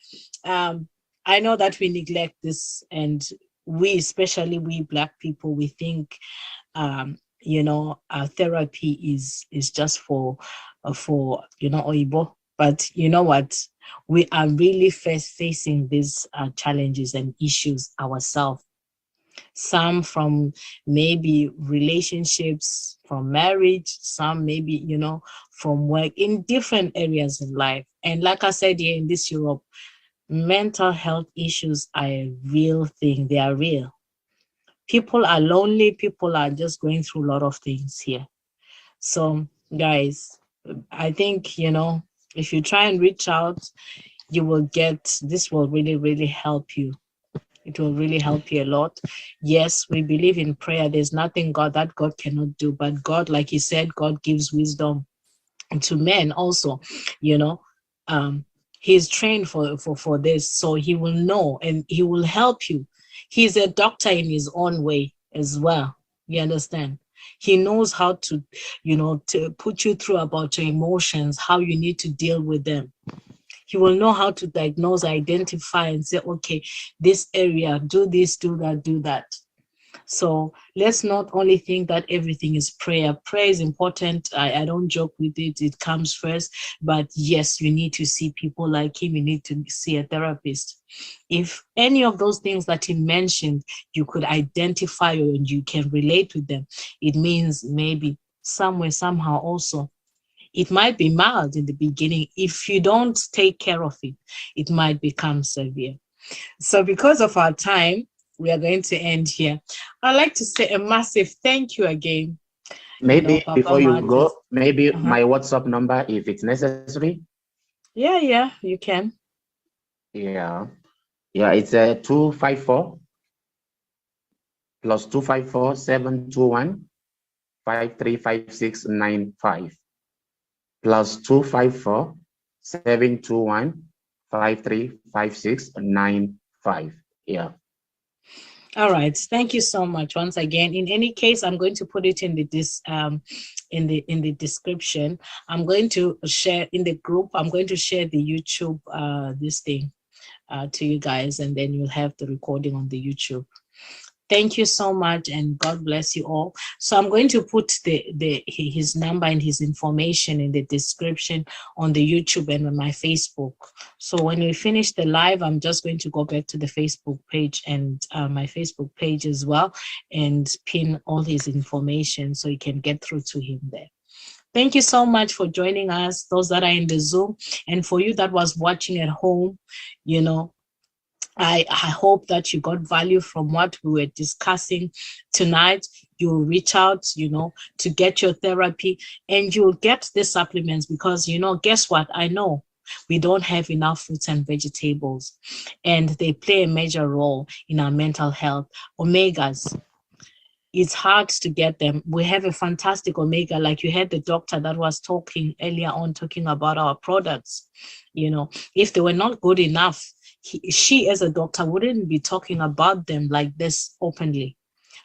I know that we neglect this, and we, especially we Black people, we think, therapy is just for Oibo. But you know what? We are really facing these challenges and issues ourselves. Some from maybe relationships, from marriage, some maybe, from work, in different areas in life. And like I said here in this Europe, mental health issues are a real thing. They are real. People are lonely. People are just going through a lot of things here. So guys, I think, if you try and reach out, you will get, this will really, really help you. It will really help you a lot. Yes, we believe in prayer. There's nothing that God cannot do. But God, like he said, God gives wisdom to men also, he's trained for this. So he will know and he will help you. He's a doctor in his own way as well. You understand? He knows how to, to put you through about your emotions, how you need to deal with them. He will know how to diagnose, identify, and say, okay, this area, do this, do that, do that. So let's not only think that everything is prayer. Prayer is important. I don't joke with it. It comes first. But yes, you need to see people like him. You need to see a therapist. If any of those things that he mentioned, you could identify and you can relate with them, it means maybe somewhere, somehow also, it might be mild in the beginning. If you don't take care of it, it might become severe. So because of our time, we are going to end here. I'd like to say a massive thank you again. Maybe before you go, maybe my WhatsApp number, if it's necessary. Yeah, you can. Yeah, it's a 254 plus 254 721 535695 plus 254 721 535695. Yeah. All right. Thank you so much once again. In any case, I'm going to put it in the description. I'm going to share in the group. I'm going to share the YouTube this thing to you guys, and then you'll have the recording on the YouTube. Thank you so much, and God bless you all. So I'm going to put his number and his information in the description on the YouTube and on my Facebook. So when we finish the live, I'm just going to go back to the Facebook page and my Facebook page as well, and pin all his information so you can get through to him there. Thank you so much for joining us, those that are in the Zoom, and for you that was watching at home, you know, I hope that you got value from what we were discussing tonight. You'll reach out, you know, to get your therapy, and you'll get the supplements because, you know, guess what? I know we don't have enough fruits and vegetables, and they play a major role in our mental health. Omegas, it's hard to get them. We have a fantastic omega, like you had the doctor that was talking earlier on, talking about our products. You know, if they were not good enough, she as a doctor wouldn't be talking about them like this openly.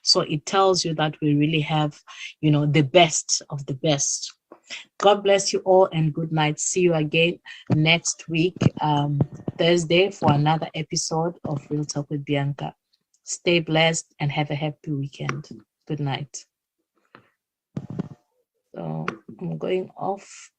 So it tells you that we really have, you know, the best of the best. God bless you all and good night. See you again next week, Thursday, for another episode of Real Talk with Bianca. Stay blessed and have a happy weekend. Good night. So I'm going off.